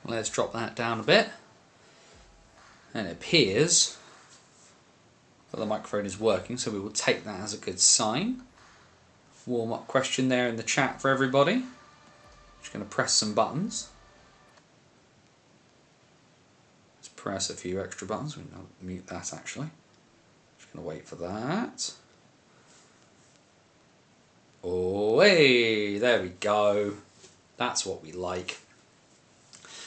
Let's drop that down a bit. And it appears that the microphone is working, so we will take that as a good sign. Warm-up question there in the chat for everybody. Just going to press some buttons. Let's press a few extra buttons. We'll mute that actually. Just going to wait for that. Oh, hey, there we go. That's what we like.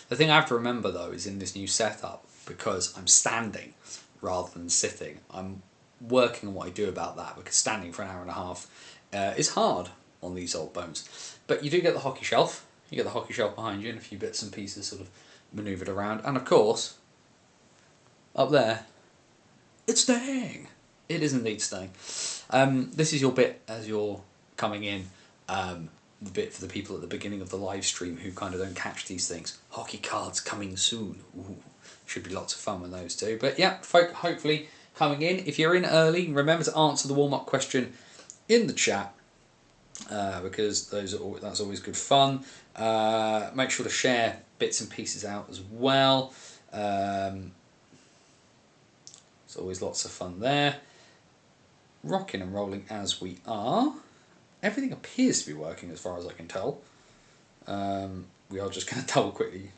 The thing I have to remember though is in this new setup, because I'm standing rather than sitting, I'm working on what I do about that, because standing for an hour and a half is hard on these old bones. But you do get the hockey shelf. You get the hockey shelf behind you and a few bits and pieces sort of manoeuvred around. And of course, up there, it's staying. It is indeed staying. This is your bit as you're coming in. The bit for the people at the beginning of the live stream who kind of don't catch these things. Hockey cards coming soon. Ooh, should be lots of fun with those too. But yeah, folk hopefully coming in. If you're in early, remember to answer the warm-up question in the chat, because that's always good fun. Make sure to share bits and pieces out as well. There's always lots of fun there. Rocking and rolling as we are. Everything appears to be working as far as I can tell. We are just going to double quickly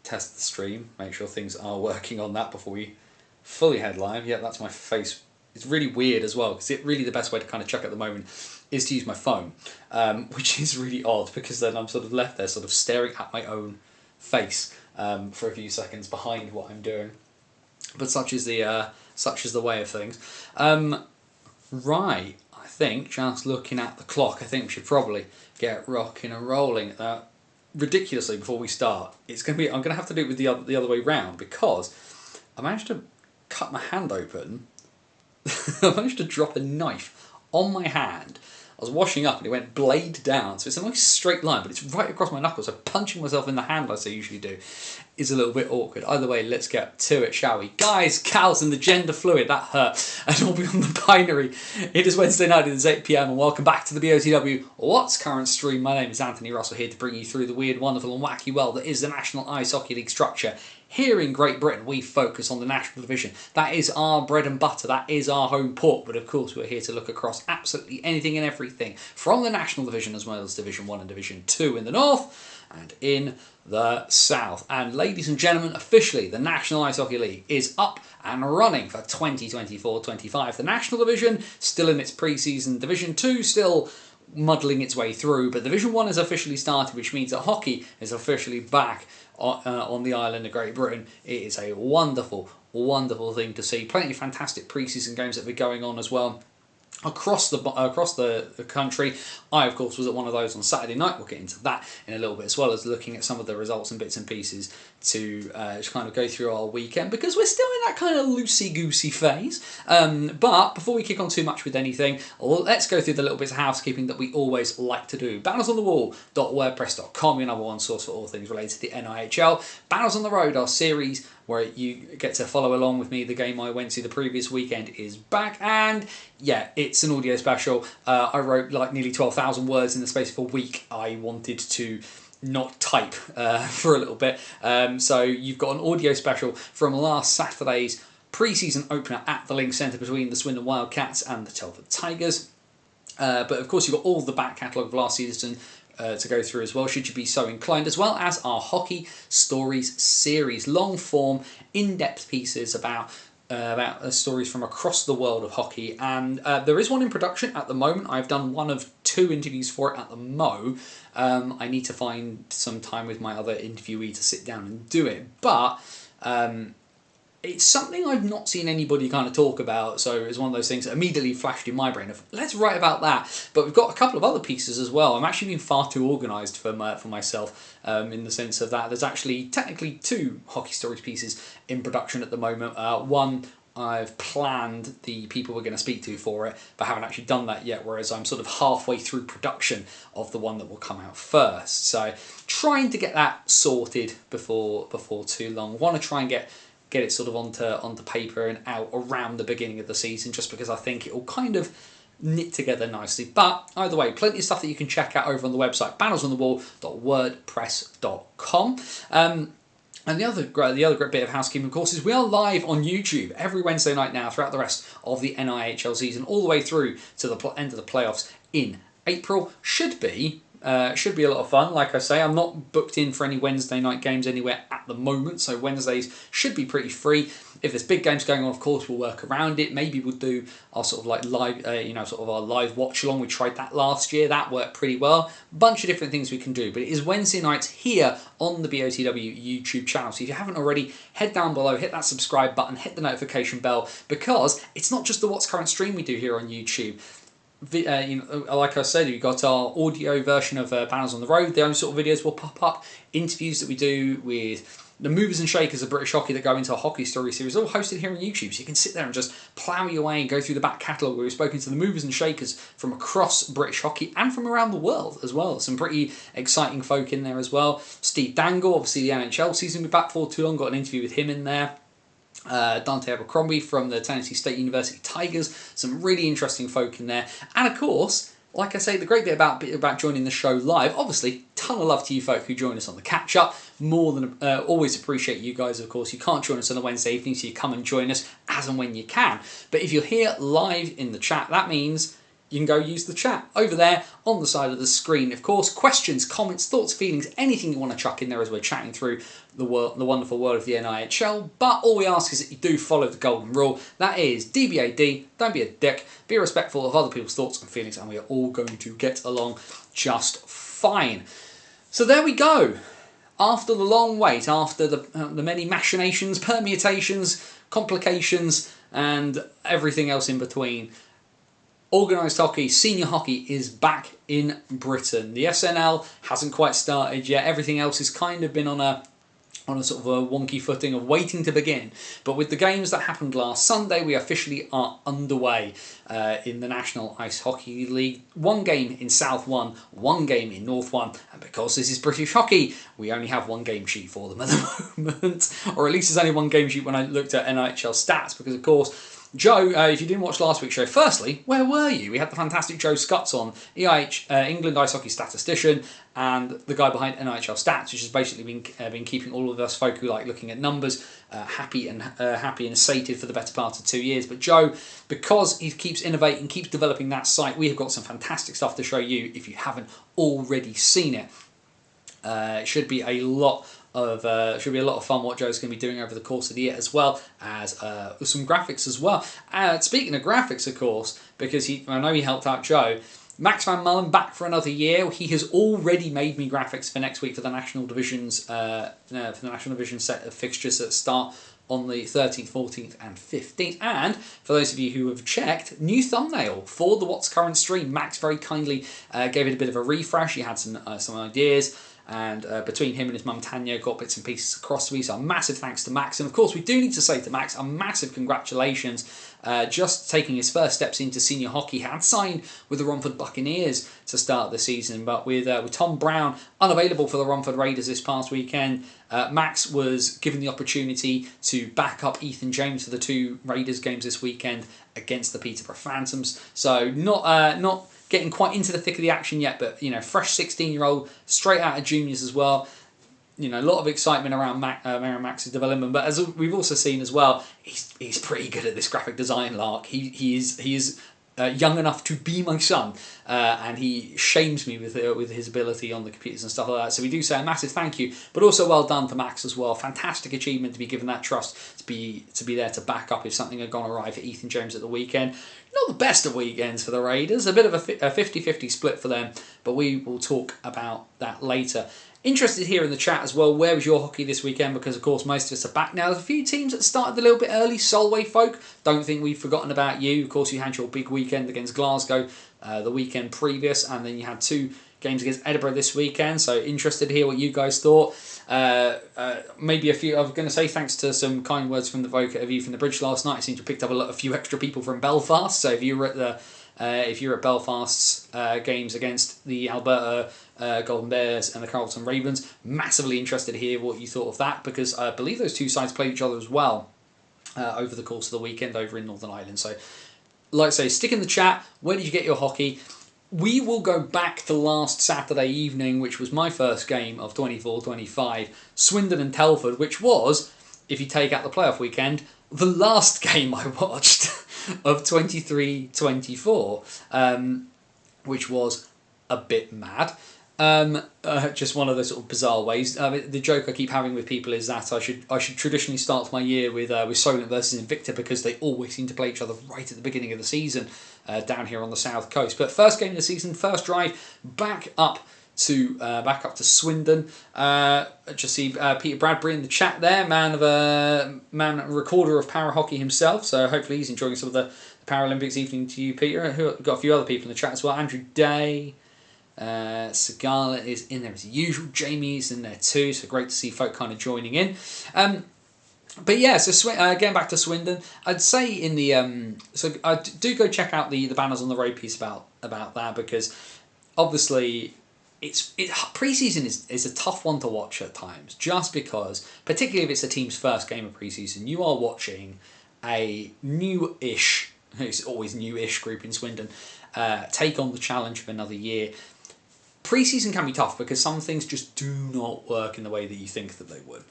test the stream, make sure things are working on that before we fully head live. Yeah, that's my face. It's really weird as well, because really the best way to kind of check at the moment is to use my phone, which is really odd, because then I'm sort of left there sort of staring at my own face for a few seconds behind what I'm doing. But such is the way of things. Right. I think, just looking at the clock, I think we should probably get rocking and rolling ridiculously before we start. I'm going to have to do it with the other way round, because I managed to cut my hand open. I managed to drop a knife on my hand. I was washing up and it went blade down, so it's a nice straight line, but it's right across my knuckles, so punching myself in the hand as I usually do is a little bit awkward. Either way, let's get to it, shall we? Guys, gals, and the gender fluid, that hurt. And all beyond the binary. It is Wednesday night, it is 8 PM, and welcome back to the BOTW What's Current stream. My name is Anthony Russell, here to bring you through the weird, wonderful and wacky world that is the National Ice Hockey League structure. Here in Great Britain, we focus on the National Division. That is our bread and butter. That is our home port. But of course, we're here to look across absolutely anything and everything from the National Division, as well as Division 1 and Division 2 in the north and in the south. And ladies and gentlemen, officially, the National Ice Hockey League is up and running for 2024-25. The National Division still in its pre-season. Division 2 still muddling its way through, but Division 1 has officially started, which means that hockey is officially back on the island of Great Britain. It is a wonderful, wonderful thing to see. Plenty of fantastic pre-season games that are going on as well across the country. I, of course, was at one of those on Saturday night. We'll get into that in a little bit, as well as looking at some of the results and bits and pieces to just kind of go through our weekend, because we're still in that kind of loosey-goosey phase. But before we kick on too much with anything, let's go through the little bits of housekeeping that we always like to do. bannersonthewall.wordpress.com, your number one source for all things related to the NIHL. Banners on the Road, our series where you get to follow along with me. The game I went to the previous weekend is back, and yeah, it's an audio special. I wrote like nearly 12,000 words in the space of a week. I wanted to not type for a little bit. So you've got an audio special from last Saturday's pre-season opener at the Link Centre between the Swindon Wildcats and the Telford Tigers. But of course, you've got all the back catalogue of last season to go through as well, should you be so inclined, as well as our Hockey Stories series, long form, in-depth pieces about stories from across the world of hockey. And there is one in production at the moment. I've done one of 2 interviews for it at the Mo. I need to find some time with my other interviewee to sit down and do it, but it's something I've not seen anybody kind of talk about, so it's one of those things that immediately flashed in my brain of, let's write about that. But we've got a couple of other pieces as well. I'm actually being far too organised for myself, in the sense of that there's actually technically 2 Hockey Stories pieces in production at the moment. One, I've planned the people we're going to speak to for it, but haven't actually done that yet, whereas I'm sort of halfway through production of the one that will come out first. So trying to get that sorted before too long. Want to try and get it sort of onto paper and out around the beginning of the season, just because I think it will kind of knit together nicely. But either way, plenty of stuff that you can check out over on the website, bannelsonthewall.wordpress.com. And the other great bit of housekeeping, of course, is we are live on YouTube every Wednesday night now throughout the rest of the NIHL season, all the way through to the end of the playoffs in April. Should be a lot of fun. Like I say, I'm not booked in for any Wednesday night games anywhere at the moment, so Wednesdays should be pretty free. If there's big games going on, of course, we'll work around it. Maybe we'll do our sort of like live, sort of our live watch along. We tried that last year. That worked pretty well. Bunch of different things we can do. But it is Wednesday nights here on the BOTW YouTube channel. So if you haven't already, head down below, hit that subscribe button, hit the notification bell, because it's not just the What's Current stream we do here on YouTube. Like I said, we've got our audio version of Banners on the Road. Those sort of videos will pop up. Interviews that we do with the movers and shakers of British hockey that go into a hockey story series, all hosted here on YouTube. So you can sit there and just plough your way and go through the back catalogue where we've spoken to the movers and shakers from across British hockey and from around the world as well. Some pretty exciting folk in there as well. Steve Dangle, obviously the NHL season will be back for too long. Got an interview with him in there. Dante Abercrombie from the Tennessee State University Tigers. Some really interesting folk in there. And of course, like I say, the great bit about joining the show live, obviously, ton of love to you folk who join us on the catch-up. More than always appreciate you guys, of course. You can't join us on a Wednesday evening, so you come and join us as and when you can. But if you're here live in the chat, that means you can go use the chat over there on the side of the screen. Of course, questions, comments, thoughts, feelings, anything you want to chuck in there as we're chatting through the wonderful world of the NIHL. But all we ask is that you do follow the golden rule. That is DBAD, don't be a dick, be respectful of other people's thoughts and feelings, and we are all going to get along just fine. So there we go. After the long wait, after the many machinations, permutations, complications, and everything else in between, organised hockey, senior hockey is back in Britain. The SNL hasn't quite started yet. Everything else has kind of been on a sort of a wonky footing of waiting to begin. But with the games that happened last Sunday, we officially are underway in the National Ice Hockey League. One game in South 1, one game in North 1. And because this is British hockey, we only have one game sheet for them at the moment. Or at least there's only one game sheet when I looked at NHL stats, because of course, Joe, if you didn't watch last week's show, firstly, where were you? We had the fantastic Joe Scutts on, England Ice Hockey statistician, and the guy behind NIHL Stats, which has basically been keeping all of us folk who like looking at numbers happy and sated for the better part of 2 years. But Joe, because he keeps innovating, keeps developing that site, we have got some fantastic stuff to show you if you haven't already seen it. It should be a lot of fun what Joe's going to be doing over the course of the year, as well as some graphics as well. Speaking of graphics, of course, because I know he helped out Joe, Max Van Mullen back for another year. He has already made me graphics for next week for the National Divisions set of fixtures that start on the 13th, 14th and 15th. And for those of you who have checked, new thumbnail for the What's Current stream. Max very kindly gave it a bit of a refresh. He had some ideas. And between him and his mum Tanya, got bits and pieces across to me. So a massive thanks to Max. And of course, we do need to say to Max a massive congratulations. Just taking his first steps into senior hockey, had signed with the Romford Buccaneers to start the season. But with Tom Brown unavailable for the Romford Raiders this past weekend, Max was given the opportunity to back up Ethan James for the 2 Raiders games this weekend against the Peterborough Phantoms. So not getting quite into the thick of the action yet, but fresh 16-year-old, straight out of juniors as well. A lot of excitement around Max's development, but as we've also seen as well, he's pretty good at this graphic design lark. He is young enough to be my son, and he shames me with his ability on the computers and stuff like that. So we do say a massive thank you, but also well done to Max as well. Fantastic achievement to be given that trust to be there to back up if something had gone awry for Ethan James at the weekend. Not the best of weekends for the Raiders, a bit of a 50-50 split for them, but we will talk about that later. Interested here in the chat as well, where was your hockey this weekend? Because of course most of us are back now. There's a few teams that started a little bit early. Solway folk, don't think we've forgotten about you. Of course you had your big weekend against Glasgow the weekend previous, and then you had 2 games against Edinburgh this weekend. So interested to hear what you guys thought. Maybe a few. I was going to say thanks to some kind words from the folk of you from the bridge last night. I seem to have picked up a few extra people from Belfast. So if you were at Belfast's games against the Alberta Golden Bears and the Carlton Ravens, massively interested to hear what you thought of that, because I believe those 2 sides played each other as well over the course of the weekend over in Northern Ireland. So like I say, stick in the chat. Where did you get your hockey? We will go back to last Saturday evening, which was my first game of 24-25, Swindon and Telford, which was, if you take out the playoff weekend, the last game I watched of 23-24, which was a bit mad. Just one of those sort of bizarre ways. The joke I keep having with people is that I should traditionally start my year with Solent versus Invicta, because they always seem to play each other right at the beginning of the season down here on the south coast. But first game of the season, first drive, back up to Swindon. Just see Peter Bradbury in the chat there, recorder of para hockey himself. So hopefully he's enjoying some of the Paralympics. Evening to you, Peter. Got a few other people in the chat as well. Andrew Day. Sagala is in there as usual. Jamie's in there too, so great to see folk kind of joining in. But yeah, so getting back to Swindon, I'd say in the so I do go check out the Banners on the Road piece about that, because obviously pre-season is a tough one to watch at times, just because, particularly if it's a team's first game of pre-season, you are watching a new-ish, it's always new-ish group in Swindon, take on the challenge of another year. Pre-season can be tough because some things just do not work in the way that you think that they would.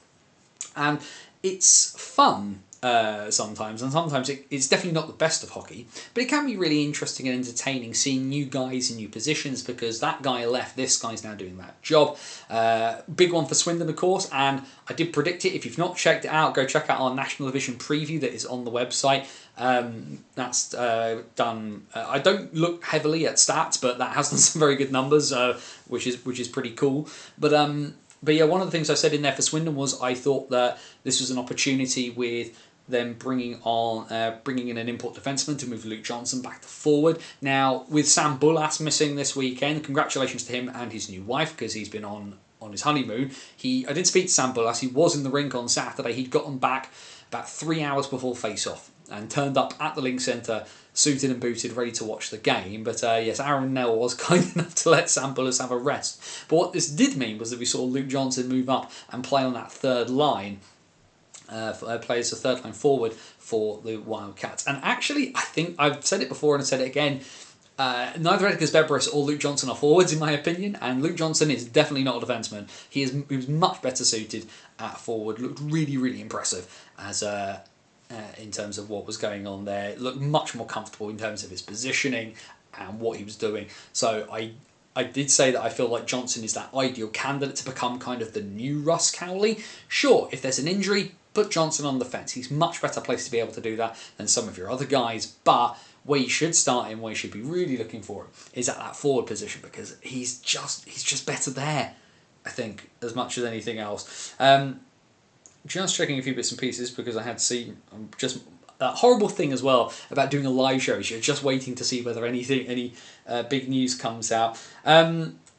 And it's fun sometimes, and sometimes it's definitely not the best of hockey, but it can be really interesting and entertaining seeing new guys in new positions, because that guy left, this guy's now doing that job. Big one for Swindon, of course, and I did predict it. If you've not checked it out, go check out our National Division preview that is on the website. That's done. I don't look heavily at stats, but that has done some very good numbers, which is pretty cool. But yeah, one of the things I said in there for Swindon was I thought that this was an opportunity with them bringing in an import defenseman to move Luke Johnson back to forward. Now, with Sam Bullas missing this weekend, congratulations to him and his new wife, because he's been on his honeymoon. I did speak to Sam Bullas. He was in the rink on Saturday. He'd gotten back about 3 hours before face-off and turned up at the Link Centre, suited and booted, ready to watch the game. But yes, Aaron Nell was kind enough to let Sam Bullas have a rest. But what this did mean was that we saw Luke Johnson move up and play on that third line, play as a third line forward for the Wildcats. And actually, I think I've said it before and I've said it again, neither Edgar Zbebris or Luke Johnson are forwards, in my opinion, and Luke Johnson is definitely not a defenseman. He was much better suited at forward, looked really, really impressive as in terms of what was going on there. Looked much more comfortable in terms of his positioning and what he was doing. So I did say that I feel like Johnson is that ideal candidate to become kind of the new Russ Cowley. Sure, if there's an injury, put Johnson on the fence. He's much better placed to be able to do that than some of your other guys, but where you should start him, where you should be really looking for him, is at that forward position, because he's just better there, I think, as much as anything else. Just checking a few bits and pieces, because I had seen just that horrible thing as well about doing a live show. You're just waiting to see whether any big news comes out.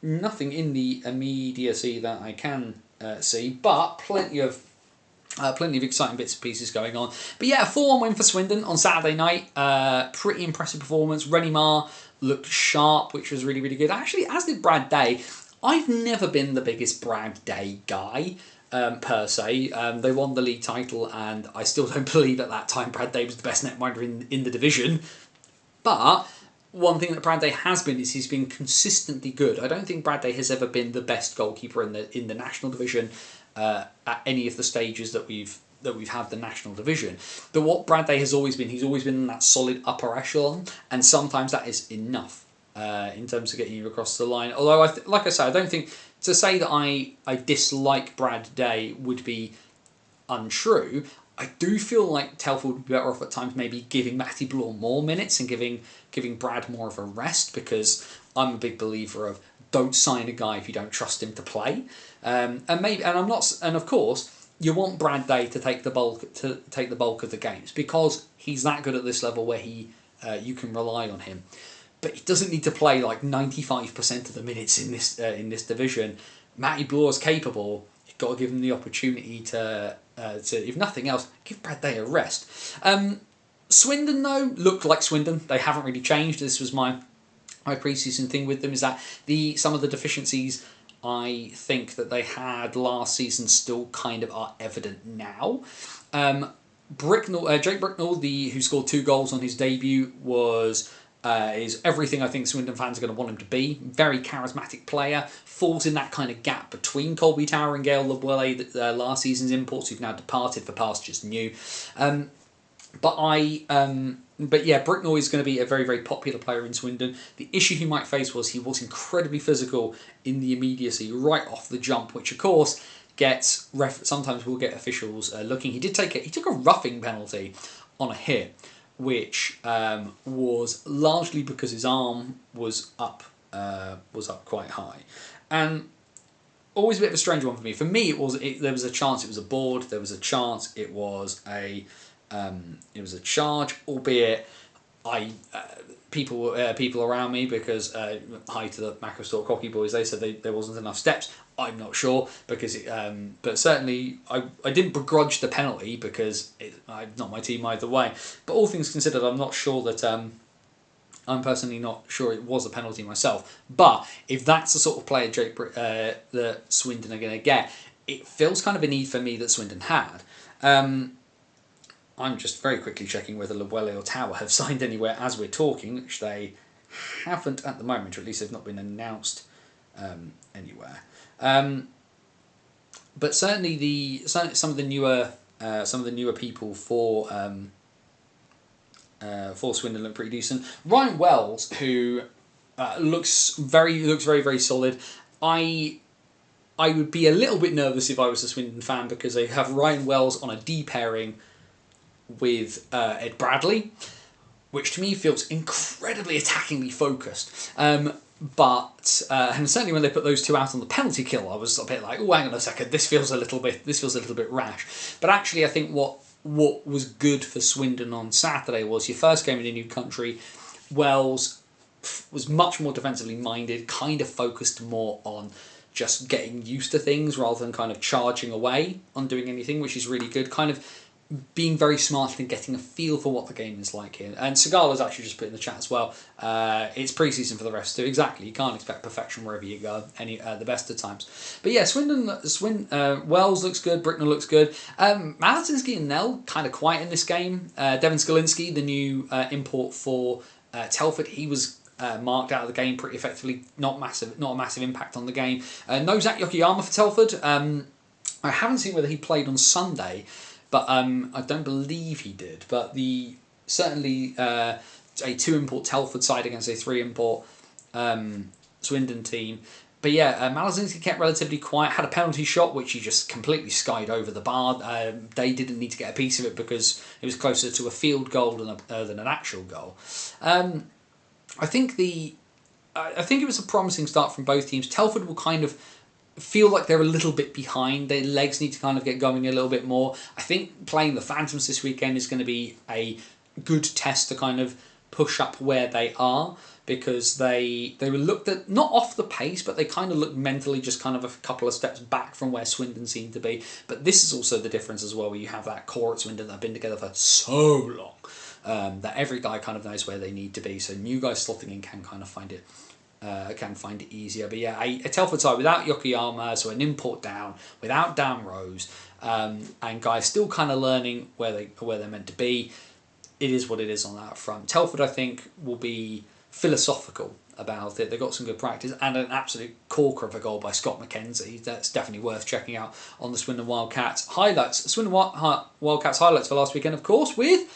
Nothing in the immediacy that I can see, but plenty of exciting bits and pieces going on. But yeah, a 4-1 win for Swindon on Saturday night. Pretty impressive performance. Rennie Marr looked sharp, which was really, really good. Actually, as did Brad Day. I've never been the biggest Brad Day guy, per se. They won the league title, and I still don't believe at that time Brad Day was the best netminder in the division. But one thing that Brad Day has been is he's been consistently good. I don't think Brad Day has ever been the best goalkeeper in the national division at any of the stages that we've had the national division. But what Brad Day has always been, he's always been in that solid upper echelon, and sometimes that is enough in terms of getting you across the line. Although, like I said, I don't think to say that I dislike Brad Day would be untrue. I do feel like Telford would be better off at times maybe giving Matty Bloor more minutes and giving Brad more of a rest, because I'm a big believer of don't sign a guy if you don't trust him to play. And of course you want Brad Day to take the bulk of the games, because he's that good at this level where you can rely on him. But he doesn't need to play like 95% of the minutes in this division. Matty Bloor's capable. You've got to give him the opportunity to if nothing else, give Brad Day a rest. Swindon, though, looked like Swindon. They haven't really changed. This was my pre-season thing with them, is that some of the deficiencies I think that they had last season still kind of are evident now. Jake Bricknell, who scored 2 goals on his debut, is everything I think Swindon fans are going to want him to be. Very charismatic player, falls in that kind of gap between Colby Tower and Gael Lebwele, last season's imports who've now departed for pastures new. But yeah, Bricknell is going to be a very, very popular player in Swindon. The issue he might face was he was incredibly physical in the immediacy right off the jump, which of course sometimes will get officials looking. He took a roughing penalty on a hit, which was largely because his arm was up quite high, and always a bit of a strange one for me. For me, there was a chance it was a board. There was a chance it was a charge, albeit people around me, because hi to the Macro Store Cocky boys, they said there wasn't enough steps. I'm not sure, because but certainly I didn't begrudge the penalty, because I'm not my team either way. But all things considered, I'm not sure that I'm personally not sure it was a penalty myself. But if that's the sort of player that Swindon are going to get, it feels kind of a need for me that Swindon had. I'm just very quickly checking whether Lebwele or Tower have signed anywhere as we're talking, which they haven't at the moment, or at least they've not been announced anywhere. But certainly some of the newer people for Swindon look pretty decent. Ryan Wells, who looks very, very solid. I would be a little bit nervous if I was a Swindon fan, because they have Ryan Wells on a D pairing with Ed Bradley, which to me feels incredibly attackingly focused. But and certainly when they put those two out on the penalty kill, I was a bit like, oh, hang on a second, this feels a little bit rash. But actually, I think what was good for Swindon on Saturday was your first game in a new country. Wells was much more defensively minded, kind of focused more on just getting used to things rather than kind of charging away on doing anything, which is really good. Kind of being very smart and getting a feel for what the game is like here. And Sagala's actually just put in the chat as well. It's pre-season for the rest too. Exactly, you can't expect perfection wherever you go. The best of times. But yeah, Wells looks good. Bricknell looks good. Malatinski and Nell kind of quiet in this game. Devin Skolinski, the new import for Telford, he was marked out of the game pretty effectively. Not a massive impact on the game. Nozak Yokoyama for Telford. I haven't seen whether he played on Sunday, but I don't believe he did. But certainly a 2 import Telford side against a 3 import Swindon team. But yeah, Malazinski kept relatively quiet, had a penalty shot which he just completely skied over the bar. They didn't need to get a piece of it because it was closer to a field goal than an actual goal. I think it was a promising start from both teams. Telford will kind of feel like they're a little bit behind. Their legs need to kind of get going a little bit more. I think playing the Phantoms this weekend is going to be a good test to kind of push up where they are, because they were looked at, not off the pace, but they kind of looked mentally just kind of a couple of steps back from where Swindon seemed to be. But this is also the difference as well, where you have that core at Swindon that have been together for so long, that every guy kind of knows where they need to be. So new guys slotting in can kind of find it easier. But yeah, a Telford side without Yokoyama, so an import down, without Dan Rose, and guys still kind of learning where they're meant to be. It is what it is on that front. Telford, I think, will be philosophical about it. They've got some good practice and an absolute corker of a goal by Scott McKenzie. That's definitely worth checking out on the Swindon Wildcats highlights. Swindon Wildcats highlights for last weekend, of course, with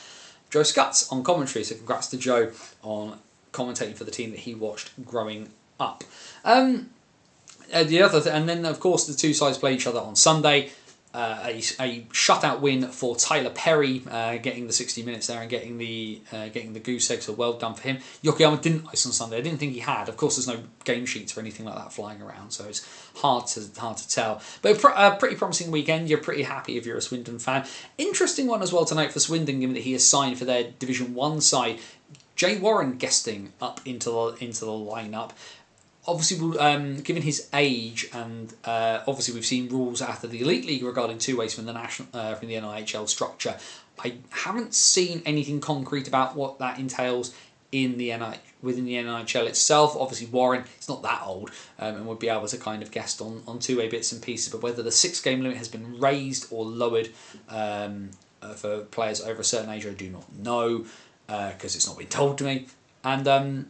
Joe Scutts on commentary. So congrats to Joe on commentating for the team that he watched growing up. And then of course the two sides play each other on Sunday. A shutout win for Tyler Perry, getting the 60 minutes there and getting the goose egg, so well done for him. Yokoyama didn't ice on Sunday. I didn't think he had. Of course, there's no game sheets or anything like that flying around, so it's hard to tell. But a pretty promising weekend. You're pretty happy if you're a Swindon fan. Interesting one as well tonight for Swindon, given that he has signed for their Division 1 side. Jay Warren guesting up into the lineup. Obviously, given his age, and obviously we've seen rules after the Elite League regarding two-ways from the NIHL structure. I haven't seen anything concrete about what that entails within the NIHL itself. Obviously, Warren is not that old and would be able to kind of guest on two-way bits and pieces. But whether the 6-game limit has been raised or lowered, for players over a certain age, I do not know because it's not been told to me. And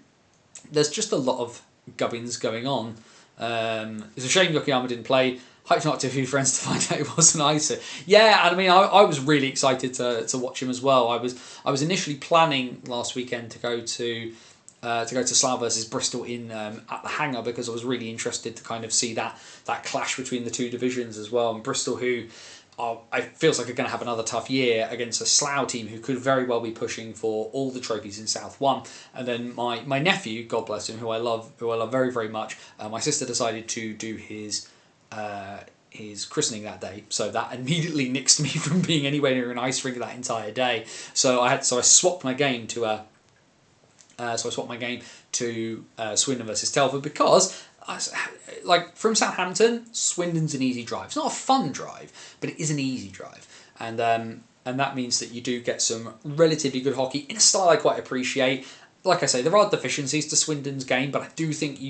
there's just a lot of gubbins going on. It's a shame Yokoyama didn't play. Hoped not to a few friends to find out it wasn't Isa. Yeah, and I mean, I was really excited to watch him as well. I was initially planning last weekend to go to Slough versus Bristol in at the Hangar because I was really interested to kind of see that clash between the two divisions as well. And Bristol, who I feels like are going to have another tough year against a Slough team who could very well be pushing for all the trophies in South 1. And then my nephew, God bless him, who I love very, very much, my sister decided to do his christening that day, so that immediately nixed me from being anywhere near an ice rink that entire day. So I swapped my game to Swindon versus Telford because like from Southampton, Swindon's an easy drive. It's not a fun drive, but it is an easy drive, and that means that you do get some relatively good hockey in a style I quite appreciate. Like I say, there are deficiencies to Swindon's game, but I do think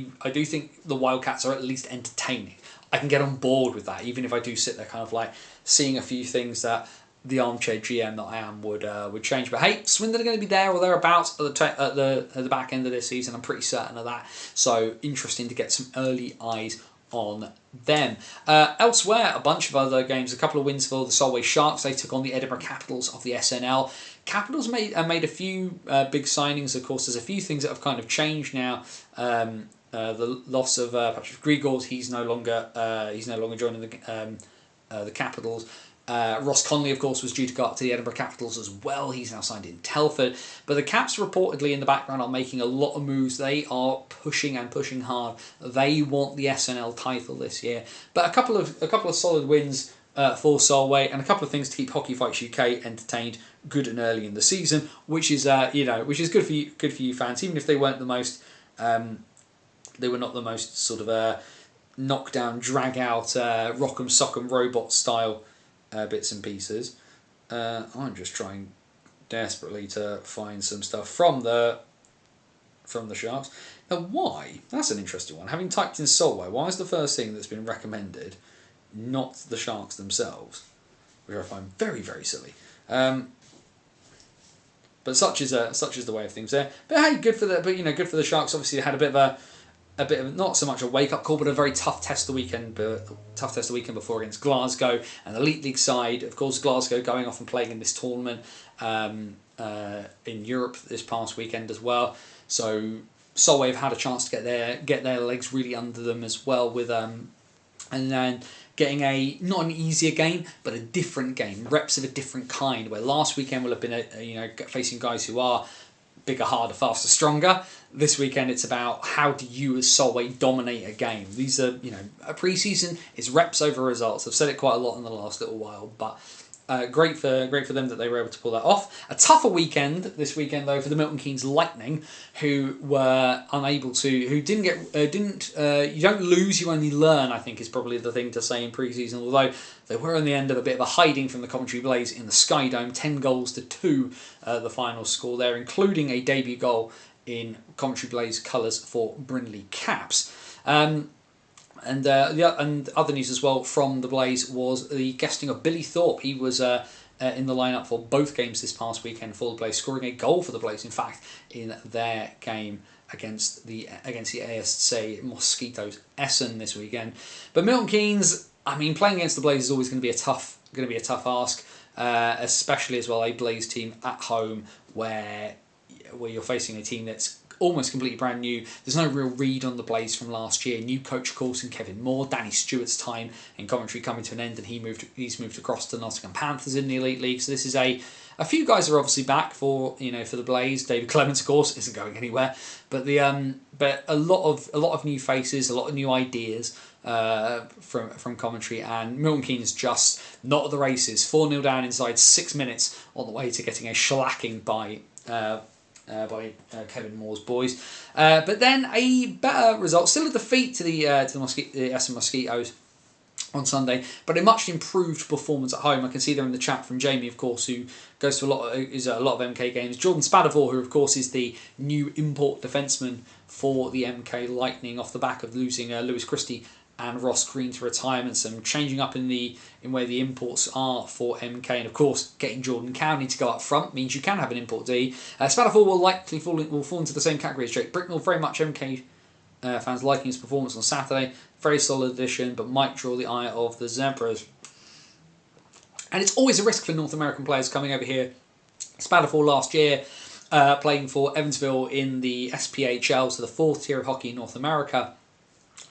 the Wildcats are at least entertaining. I can get on board with that, even if I do sit there kind of like seeing a few things that the armchair GM that I am would change. But hey, Swindon are going to be there or thereabouts at the back end of this season. I'm pretty certain of that. So interesting to get some early eyes on them. Elsewhere, a bunch of other games. A couple of wins for the Solway Sharks. They took on the Edinburgh Capitals of the SNL. Capitals made a few big signings. Of course, there's a few things that have kind of changed now. The loss of Patrick Grigors, he's no longer joining the Capitals. Ross Conley, of course, was due to go up to the Edinburgh Capitals as well. He's now signed in Telford. But the Caps reportedly in the background are making a lot of moves. They are pushing hard. They want the SNL title this year. But a couple of solid wins for Solway and a couple of things to keep Hockey Fights UK entertained good and early in the season, which is good for you fans, even if they weren't the most. They were not the most sort of knockdown, drag out, rock'em sock'em robot style bits and pieces. I'm just trying desperately to find some stuff from the Sharks. Now, why? That's an interesting one. Having typed in Solway, why is the first thing that's been recommended not the Sharks themselves, which I find very, very silly. But such is the way of things there. But hey, good for the Sharks. Obviously, they had a bit of not so much a wake up call, but a very tough test the weekend before against Glasgow, an elite league side. Of course, Glasgow going off and playing in this tournament in Europe this past weekend as well. So Solway have had a chance to get their legs really under them as well with and then getting not an easier game, but a different game, reps of a different kind. Where last weekend will have been facing guys who are bigger, harder, faster, stronger. This weekend it's about how do you as Solway dominate a game. These are a pre-season is reps over results. I've said it quite a lot in the last little while, but great for them that they were able to pull that off. A tougher weekend this weekend though for the Milton Keynes Lightning, who were unable to, you don't lose, you only learn, I think is probably the thing to say in pre-season, although they were on the end of a bit of a hiding from the Coventry Blaze in the Sky Dome, 10-2, the final score there, including a debut goal in Coventry Blaze colours for Brindley Caps. And other news as well from the Blaze was the guesting of Billy Thorpe. He was in the lineup for both games this past weekend for the Blaze, scoring a goal for the Blaze, in fact, in their game against the ASC Mosquitoes Essen this weekend. But Milton Keynes, I mean, playing against the Blaze is always going to be a tough ask, especially as well a Blaze team at home where you're facing a team that's almost completely brand new. There's no real read on the Blaze from last year. New coach, of course, and Kevin Moore. Danny Stewart's time in Coventry coming to an end, and he's moved across to Nottingham Panthers in the Elite League. So this is a few guys are obviously back for the Blaze. David Clements, of course, isn't going anywhere. But but a lot of new faces, a lot of new ideas from Coventry, and Milton Keynes just not at the races. 4-0 down inside 6 minutes on the way to getting a shellacking by Kevin Moore's boys. But then a better result, still a defeat to the Essen Mosquitoes on Sunday, but a much improved performance at home. I can see there in the chat from Jamie, of course, who goes to a lot of MK games. Jordan Spadavore, who of course is the new import defenceman for the MK Lightning off the back of losing Lewis Christie and Ross Green to retirement, some changing up in where the imports are for MK, and of course getting Jordan Cowney to go up front means you can have an import D. Spatterfall will likely fall into the same category as Jake Bricknell. Very much MK fans liking his performance on Saturday. Very solid addition, but might draw the ire of the Zebras. And it's always a risk for North American players coming over here. Spatterfall last year, playing for Evansville in the SPHL, so the fourth tier of hockey in North America.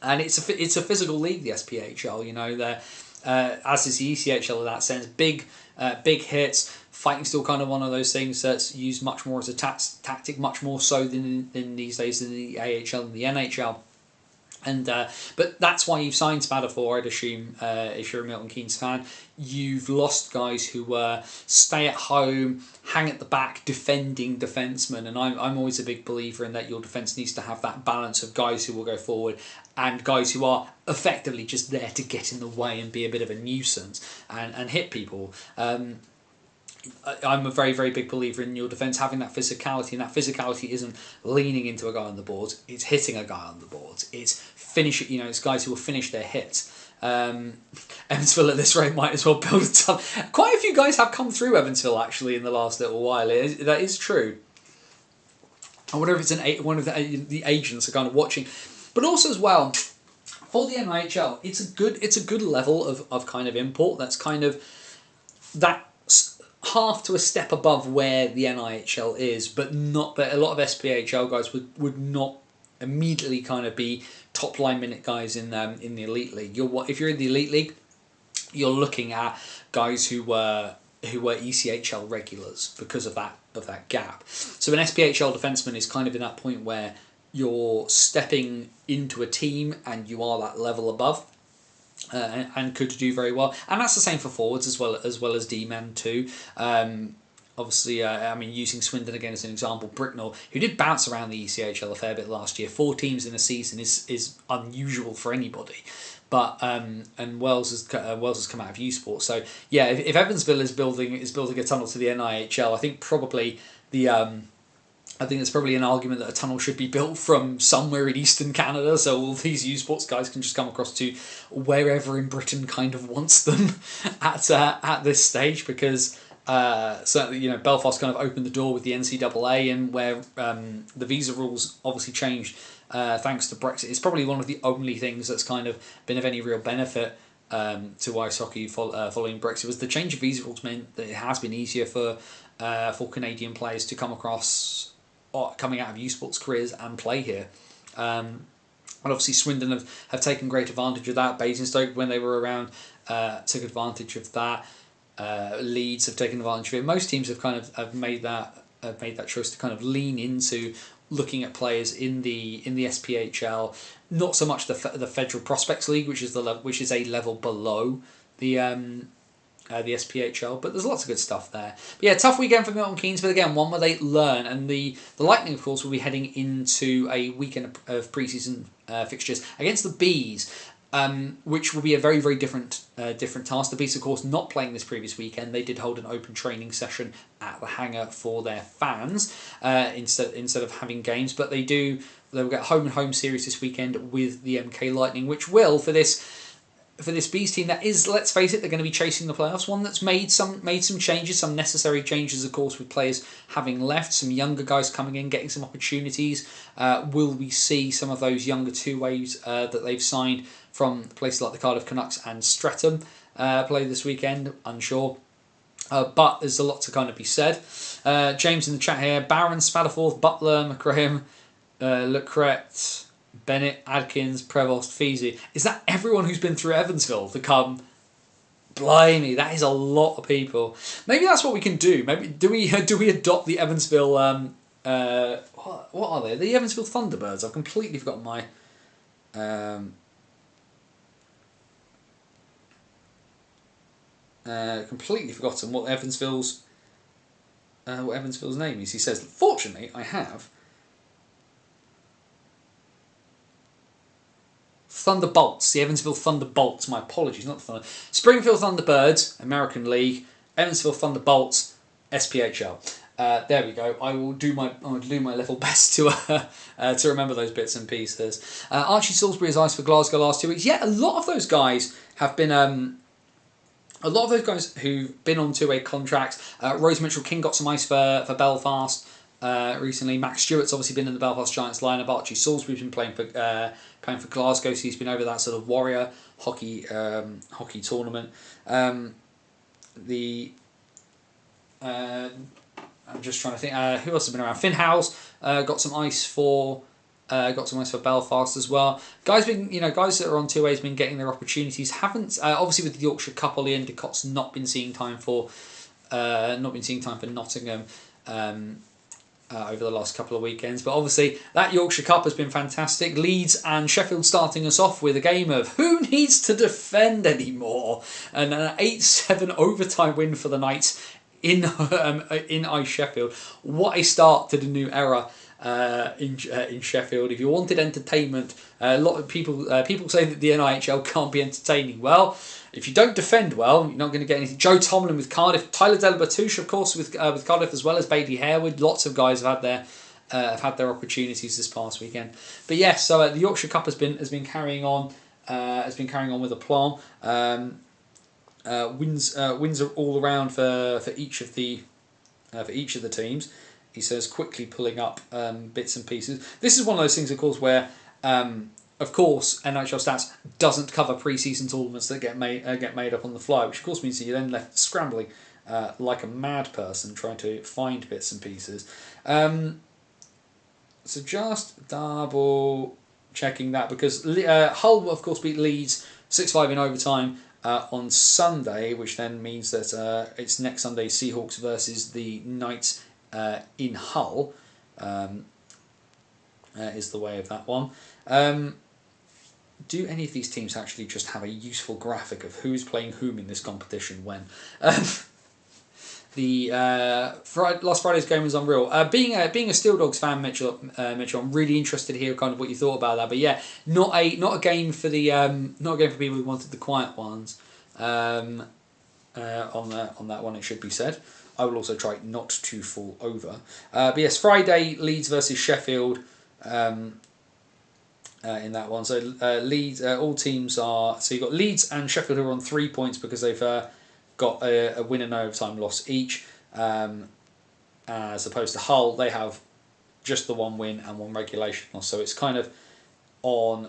And it's a physical league, the SPHL. You know, as is the ECHL in that sense. Big hits. Fighting still kind of one of those things that's used much more as a tactic, much more so than these days in the AHL and the NHL. And but that's why you've signed Spatterfall, I'd assume, if you're a Milton Keynes fan. You've lost guys who stay at home, hang at the back, defending defensemen. And I'm always a big believer in that your defence needs to have that balance of guys who will go forward and guys who are effectively just there to get in the way and be a bit of a nuisance and hit people. I'm a very, very big believer in your defence having that physicality, and that physicality isn't leaning into a guy on the boards, it's hitting a guy on the boards, it's finishing, you know, it's guys who will finish their hits. Evansville at this rate might as well build a ton. Quite a few guys have come through Evansville actually in the last little while. That is true. I wonder if it's one of the agents are kind of watching, but also as well for the NIHL, it's a good level of kind of import. That's kind of that half to a step above where the NIHL is, but not that a lot of SPHL guys would not immediately kind of be top line minute guys in the elite league. If you're in the elite league, you're looking at guys who were ECHL regulars because of that gap. So an SPHL defenseman is kind of in that point where you're stepping into a team and you are that level above. And could do very well, and that's the same for forwards as well as D-men too. Obviously, I mean, using Swindon again as an example, Bricknell, who did bounce around the ECHL a fair bit last year. 4 teams in a season is unusual for anybody, but and Wells has come out of U Sports. So yeah, if Evansville is building a tunnel to the NIHL, I think there's probably an argument that a tunnel should be built from somewhere in eastern Canada, so all these U Sports guys can just come across to wherever in Britain kind of wants them at this stage, because certainly, you know, Belfast kind of opened the door with the NCAA, and where the visa rules obviously changed thanks to Brexit. It's probably one of the only things that's kind of been of any real benefit to ice hockey following Brexit. Was the change of visa rules meant that it has been easier for Canadian players to come across, coming out of U Sports careers and play here. And obviously Swindon have taken great advantage of that. Basingstoke, when they were around, took advantage of that. Leeds have taken advantage of it. Most teams have kind of have made that choice to kind of lean into looking at players in the SPHL. Not so much the Federal Prospects League, which is a level below the SPHL, but there's lots of good stuff there. But yeah, tough weekend for Milton Keynes, but again, one where they learn, and the Lightning, of course, will be heading into a weekend of pre-season fixtures against the Bees, which will be a very, very different task. The Bees, of course, not playing this previous weekend. They did hold an open training session at the hangar for their fans instead of having games, but they'll get a home series this weekend with the MK Lightning, which will, for this Bees team that is, let's face it, they're going to be chasing the playoffs, one that's made some changes, some necessary changes, of course, with players having left, some younger guys coming in, getting some opportunities. Will we see some of those younger two-ways that they've signed from places like the Cardiff Canucks and Streatham play this weekend? Unsure. But there's a lot to kind of be said. James in the chat here, Barron, Spatterforth, Butler, McGraham, Lecret, Bennett, Adkins, Prevost, Feasy. Is that everyone who's been through Evansville to come? Blimey, that is a lot of people. Maybe that's what we can do. Maybe do we adopt the Evansville? What are they? The Evansville Thunderbirds. I've completely forgotten my. Completely forgotten what Evansville's name is. He says, fortunately, I have. Thunderbolts, the Evansville Thunderbolts. My apologies, not the Thunder. Springfield Thunderbirds, American League. Evansville Thunderbolts, SPHL. There we go. I'll do my level best to remember those bits and pieces. Archie Salisbury has iced for Glasgow last 2 weeks. Yeah, a lot of those guys have been. A lot of those guys who've been on 2-way contracts. Rose Mitchell-King got some ice for Belfast recently. Max Stewart's obviously been in the Belfast Giants lineup. Archie Salisbury's been playing for Glasgow, so he's been over that sort of Warrior hockey tournament. I'm just trying to think. Who else has been around? Finn Howes got some ice for Belfast as well. Guys that are on 2 ways been getting their opportunities. Haven't obviously with the Yorkshire Cup, Ollie Endicott's not been seeing time for Nottingham over the last couple of weekends. But obviously that Yorkshire Cup has been fantastic. Leeds and Sheffield starting us off with a game of who needs to defend anymore, and an 8-7 overtime win for the Knights in Ice Sheffield. What a start to the new era in Sheffield. If you wanted entertainment, a lot of people say that the NIHL can't be entertaining. Well, if you don't defend well, you're not going to get anything. Joe Tomlin with Cardiff, Tyler Delabatouche, of course, with Cardiff, as well as Bailey Harewood. Lots of guys have had their opportunities this past weekend. But yes, so the Yorkshire Cup has been carrying on with aplomb. Wins are all around for each of the teams. He says, quickly pulling up bits and pieces. This is one of those things, of course, where of course NHL Stats doesn't cover pre-season tournaments that get made up on the fly, which of course means that you're then left scrambling like a mad person trying to find bits and pieces. So just double checking that, because Hull will of course beat Leeds 6-5 in overtime on Sunday, which then means that it's next Sunday Seahawks versus the Knights in Hull is the way of that one. Do any of these teams actually just have a useful graphic of who's playing whom in this competition when? Last Friday's game was unreal. Being a Steel Dogs fan, Mitchell, I'm really interested to hear kind of what you thought about that. But yeah, not a game for people who wanted the quiet ones. On that one, it should be said. I will also try not to fall over. But yes, Friday, Leeds versus Sheffield. In that one, so Leeds, all teams are. So you've got Leeds and Sheffield who are on 3 points because they've got a win and overtime loss each, as opposed to Hull. They have just the one win and one regulation loss, so it's kind of on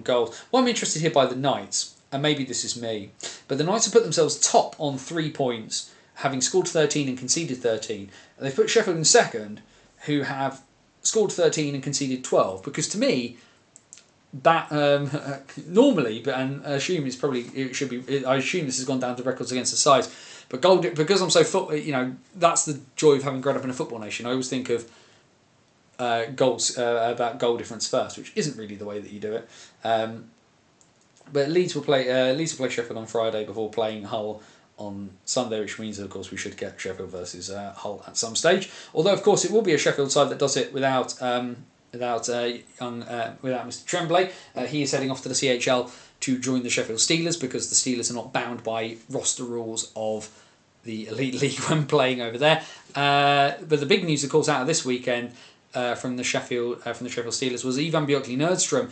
goals. Well, I'm interested here by the Knights, and maybe this is me, but the Knights have put themselves top on 3 points, having scored 13 and conceded 13. And they've put Sheffield in second, who have scored 13 and conceded 12, because to me that normally, but and I assume this has gone down to records against the sides, but because I'm so that's the joy of having grown up in a football nation. I always think of goals about goal difference first, which isn't really the way that you do it. But Leeds will play Sheffield on Friday before playing Hull on Sunday, which means that of course we should get Sheffield versus Hull at some stage. Although of course it will be a Sheffield side that does it without Mr. Tremblay. He is heading off to the CHL to join the Sheffield Steelers, because the Steelers are not bound by roster rules of the Elite League when playing over there. But the big news, of course, out of this weekend from the Sheffield Steelers was Ivan Björkley-Nordstrom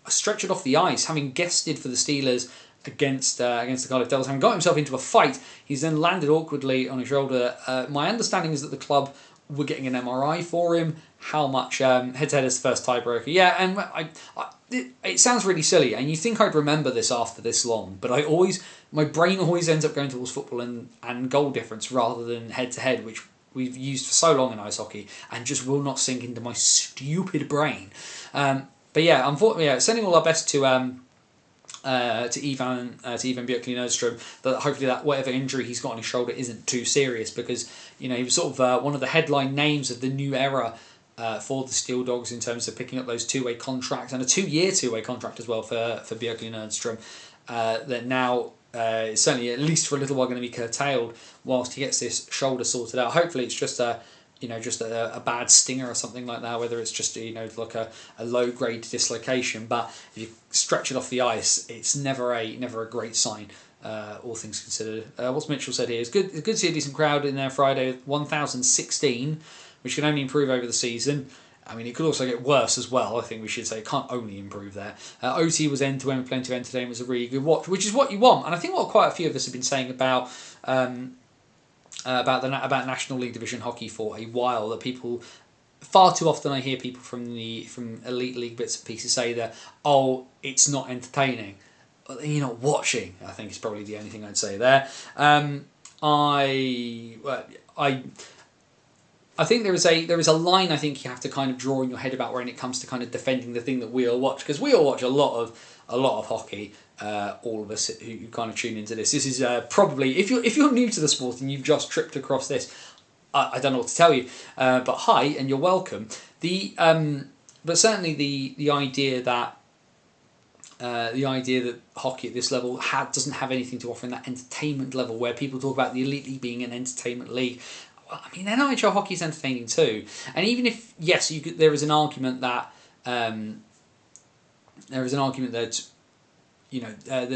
stretchered off the ice, having guested for the Steelers against the Cardiff Devils, having got himself into a fight. He's then landed awkwardly on his shoulder. My understanding is that the club were getting an MRI for him. How much head-to-head is the first tiebreaker? Yeah, and it sounds really silly, and you think I'd remember this after this long, but my brain always ends up going towards football and goal difference rather than head-to-head, which we've used for so long in ice hockey and just will not sink into my stupid brain. But yeah, unfortunately, sending all our best to Ivan Björkley-Nordstrom, that hopefully that whatever injury he's got on his shoulder isn't too serious, because he was sort of one of the headline names of the new era for the Steel Dogs in terms of picking up those 2-way contracts, and a 2-year 2-way contract as well for Björkley-Nordstrom, that now is certainly at least for a little while going to be curtailed whilst he gets this shoulder sorted out. Hopefully it's just a bad stinger or something like that, whether it's just like a low grade dislocation. But if you stretch it off the ice, it's never a great sign all things considered. What's Mitchell said here is good. It's good to see a decent crowd in there Friday. 1,016, which can only improve over the season. I mean, it could also get worse as well. I think we should say it can't only improve there. OT was end to end, plenty of entertainment. Was a really good watch, which is what you want. And I think what quite a few of us have been saying about National League Division hockey for a while, that people far too often I hear people from elite league bits and pieces say that, oh, it's not entertaining. You're not watching, I think is probably the only thing I'd say there. I think there is a line I think you have to kind of draw in your head about when it comes to kind of defending the thing that we all watch, because we all watch a lot of hockey. All of us who kind of tune into this. This is probably if you're new to the sport and you've just tripped across this, I don't know what to tell you. But hi and you're welcome. But certainly the idea that hockey at this level doesn't have anything to offer in that entertainment level, where people talk about the elite league being an entertainment league. Well, I mean, NHL hockey is entertaining too. And even if yes, there is an argument that that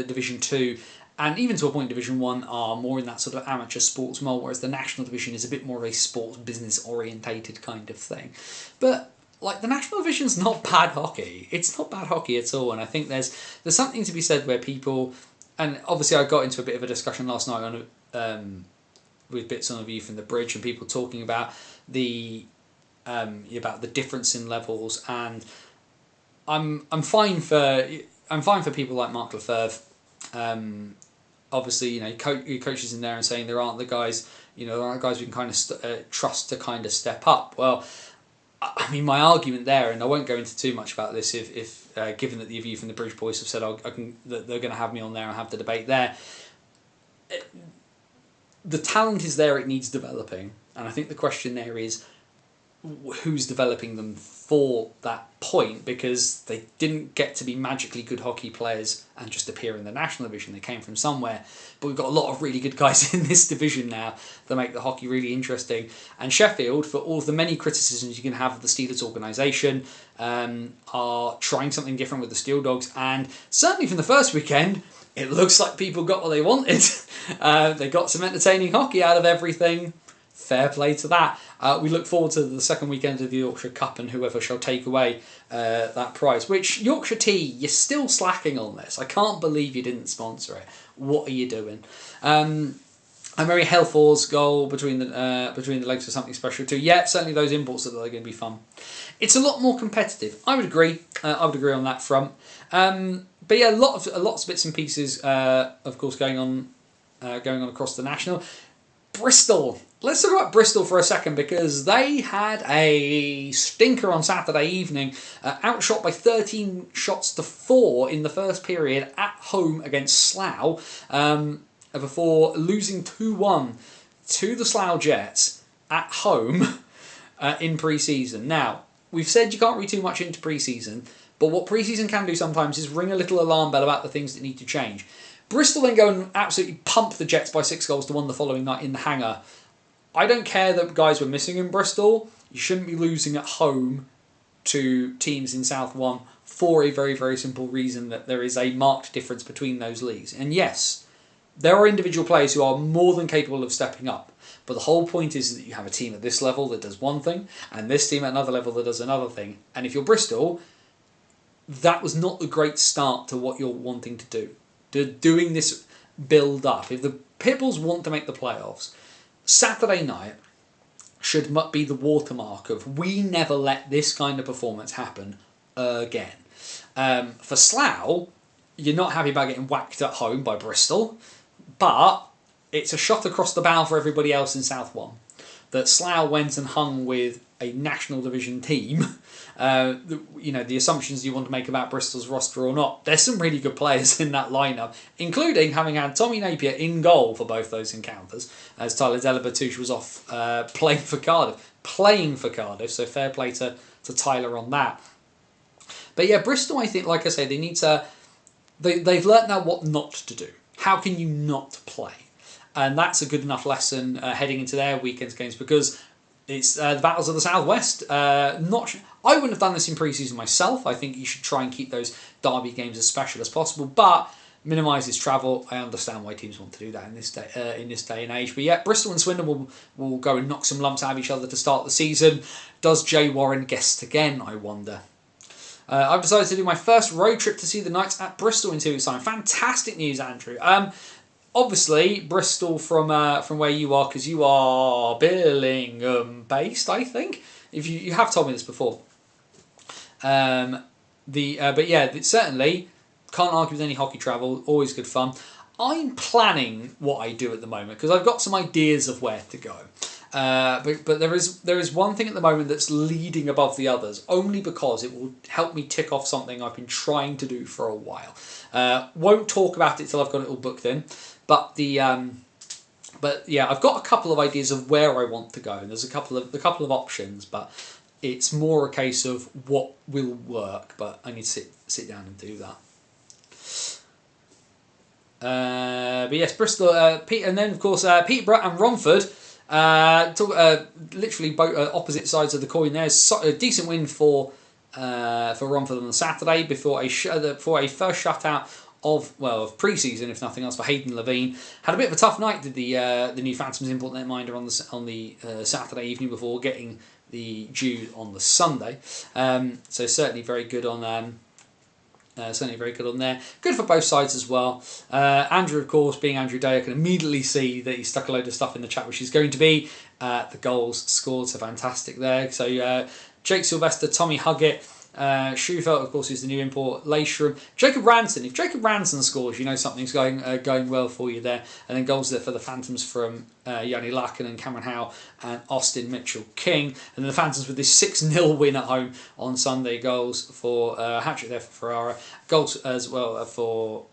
Division 2 and even to a point Division 1 are more in that sort of amateur sports mold, whereas the National Division is a bit more of a sports business orientated kind of thing. But like the National Division's not bad hockey. It's not bad hockey at all, and I think there's something to be said where people, and obviously I got into a bit of a discussion last night on with bits on the View from the Bridge and people talking about the difference in levels, and I'm fine for people like Mark Lefebvre. Obviously, coaches in there and saying there aren't guys we can kind of trust to kind of step up. Well, I mean, my argument there, and I won't go into too much about this, if given that the View from the Bridge boys have said that they're going to have me on there and have the debate there. The talent is there; it needs developing, and I think the question there is, who's developing them for that point, because they didn't get to be magically good hockey players and just appear in the National Division. They came from somewhere, but we've got a lot of really good guys in this division now that make the hockey really interesting. And Sheffield, for all of the many criticisms you can have of the Steelers organisation, are trying something different with the Steel Dogs, and certainly from the first weekend it looks like people got what they wanted. They got some entertaining hockey out of everything. Fair play to that. We look forward to the second weekend of the Yorkshire Cup and whoever shall take away that prize. Which, Yorkshire Tea, you're still slacking on this. I can't believe you didn't sponsor it. What are you doing? And Mary Helfor's goal between the legs for something special too. Yeah, certainly those imports are going to be fun. It's a lot more competitive. I would agree. I would agree on that front. But yeah, lots of bits and pieces, of course, going on across the national. Bristol. Let's talk about Bristol for a second, because they had a stinker on Saturday evening, outshot by 13 shots to 4 in the first period at home against Slough, before losing 2-1 to the Slough Jets at home in pre-season. Now, we've said you can't read too much into pre-season, but what pre-season can do sometimes is ring a little alarm bell about the things that need to change. Bristol then go and absolutely pump the Jets by 6-1 the following night in the hangar. I don't care that guys were missing in Bristol. You shouldn't be losing at home to teams in South 1 for a very, very simple reason, that there is a marked difference between those leagues. And yes, there are individual players who are more than capable of stepping up. But the whole point is that you have a team at this level that does one thing, and this team at another level that does another thing. And if you're Bristol, that was not the great start to what you're wanting to do. Doing this build up. If the Pitbulls want to make the playoffs, Saturday night should be the watermark of, we never let this kind of performance happen again. For Slough, you're not happy about getting whacked at home by Bristol, but it's a shot across the bow for everybody else in South 1. That Slough went and hung with a National Division team. The assumptions you want to make about Bristol's roster or not, there's some really good players in that lineup, including having had Tommy Napier in goal for both those encounters, as Tyler Delabatouche was off playing for Cardiff, so fair play to Tyler on that. But yeah, Bristol, I think, like I say, they need to... They've learnt now what not to do. How can you not play? And that's a good enough lesson heading into their weekend's games, because it's the Battles of the Southwest. I wouldn't have done this in pre-season myself. I think you should try and keep those derby games as special as possible. But minimises travel. I understand why teams want to do that in this day and age. But yeah, Bristol and Swindon will go and knock some lumps out of each other to start the season. Does Jay Warren guest again, I wonder? I've decided to do my first road trip to see the Knights at Bristol in 2 weeks' time. Fantastic news, Andrew. Obviously, Bristol from where you are, because you are Birmingham based, I think. If you have told me this before. But yeah, certainly can't argue with any hockey travel. Always good fun. I'm planning what I do at the moment because I've got some ideas of where to go. But there is one thing at the moment that's leading above the others, only because it will help me tick off something I've been trying to do for a while. Won't talk about it till I've got it all booked in. But yeah, I've got a couple of ideas of where I want to go, and there's a couple of options, but it's more a case of what will work. But I need to sit down and do that. But yes, Bristol, Pete, and then of course Peterborough and Romford. Literally both opposite sides of the coin. There's a decent win for Romford on the Saturday before a first shutout of pre-season, if nothing else, for Hayden Levine. Had a bit of a tough night, did the new Phantoms import netminder on the Saturday evening before getting the due on the Sunday. So certainly very good on. Certainly very good on there. Good for both sides as well. Andrew, of course, being Andrew Day, I can immediately see that he stuck a load of stuff in the chat, which is going to be the goals scored. So fantastic there. So Jake Sylvester, Tommy Huggett, Schufelt, of course, is the new import. Leishram, Jacob Ranson. If Jacob Ranson scores, you know something's going well for you there. And then goals there for the Phantoms from Yanni Lacken and Cameron Howe and Austin Mitchell-King. And then the Phantoms with this 6-0 win at home on Sunday. Goals for hat-trick there for Ferrara. Goals as well for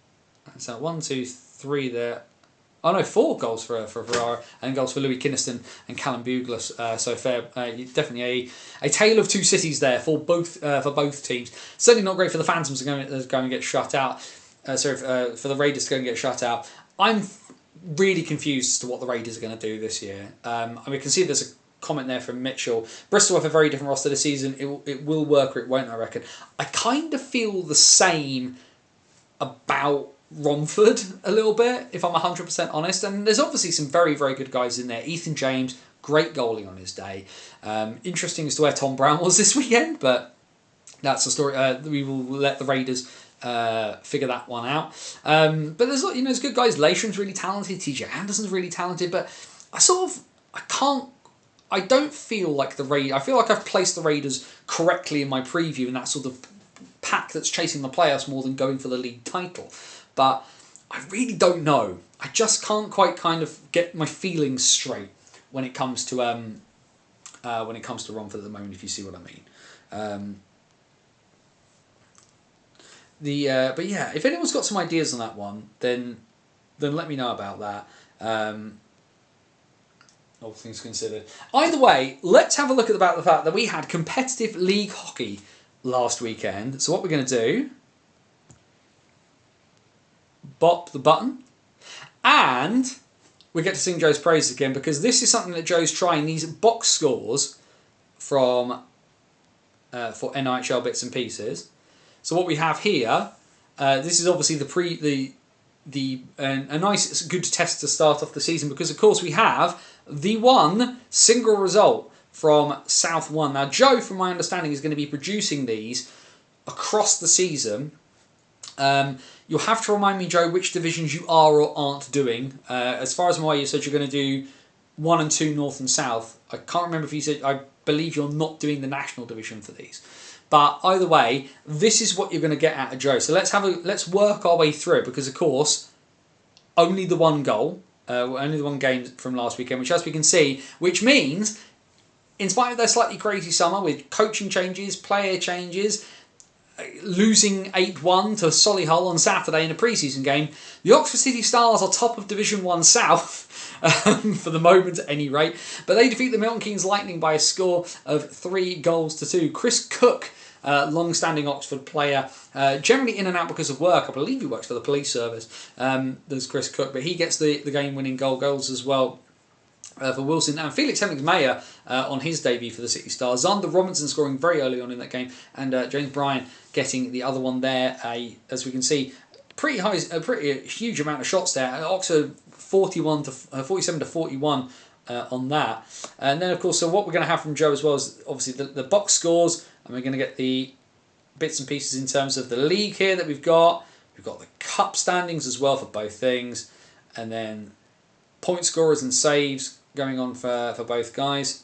1, 2, 3 there. Oh no, 4 goals for Ferrara and goals for Louis Kinniston and Callum Buglas. So fair, definitely a tale of two cities there for both teams. Certainly not great for the Phantoms to go and get shut out. For the Raiders to go and get shut out. I'm really confused as to what the Raiders are going to do this year. We can see there's a comment there from Mitchell. Bristol have a very different roster this season. It will work or it won't, I reckon. I kind of feel the same about Romford a little bit, if I'm 100% honest. And there's obviously some very, very good guys in there. Ethan James, great goalie on his day. Interesting as to where Tom Brown was this weekend, but that's a story. We will let the Raiders figure that one out. But there's good guys. Leishram's really talented. TJ Anderson's really talented. But I don't feel like the Raiders. I feel like I've placed the Raiders correctly in my preview in that sort of pack that's chasing the playoffs more than going for the league title. But I really don't know. I just can't quite kind of get my feelings straight when it comes to Romford at the moment, if you see what I mean. But yeah, if anyone's got some ideas on that one, then let me know about that. All things considered. Either way, let's have a look about the fact that we had competitive league hockey last weekend. So what we're going to do, bop the button, and we get to sing Joe's praises again, because this is something that Joe's trying, these box scores from for NHL bits and pieces. So what we have here, this is obviously a nice good test to start off the season, because of course we have the one single result from South 1. Now Joe, from my understanding, is going to be producing these across the season. You'll have to remind me, Joe, which divisions you are or aren't doing. As far as I'm aware, you said you're going to do 1 and 2 North and South. I can't remember if you said, I believe you're not doing the National Division for these. But either way, this is what you're going to get out of Joe. So let's work our way through it, because of course, only the one goal, only the one game from last weekend, which, as we can see, which means, in spite of their slightly crazy summer with coaching changes, player changes, losing 8-1 to Solihull on Saturday in a pre-season game, the Oxford City Stars are top of Division 1 South, for the moment at any rate, but they defeat the Milton Keynes Lightning by a score of 3-2. Chris Cook, long-standing Oxford player, generally in and out because of work. I believe he works for the police service. There's Chris Cook, but he gets the game-winning goals as well for Wilson. And Felix Hemmings-Mayer on his debut for the City Stars. Zander Robinson scoring very early on in that game, and James Bryan getting the other one there. As we can see, pretty high, a pretty huge amount of shots there. Oxford 47 to 41 on that. And then of course, so what we're going to have from Joe as well is obviously the box scores, and we're going to get the bits and pieces in terms of the league here that we've got. We've got the cup standings as well for both things, and then point scorers and saves going on for both guys,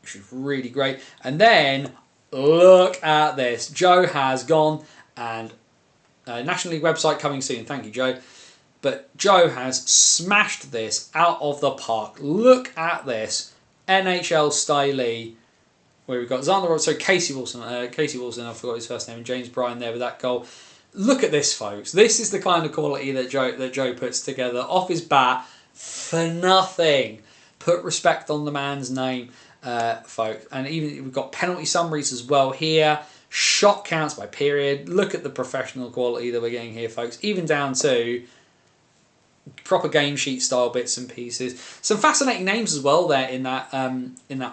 which is really great. And then look at this. Joe has gone, and National League website coming soon. Thank you, Joe. But Joe has smashed this out of the park. Look at this NHL style, where we've got Xander, so Casey Wilson, I forgot his first name, and James Bryan there with that goal. Look at this, folks. This is the kind of quality that Joe puts together off his bat for nothing. Put respect on the man's name, folks. And even we've got penalty summaries as well here. Shot counts by period. Look at the professional quality that we're getting here, folks. Even down to proper game sheet style bits and pieces. Some fascinating names as well there in that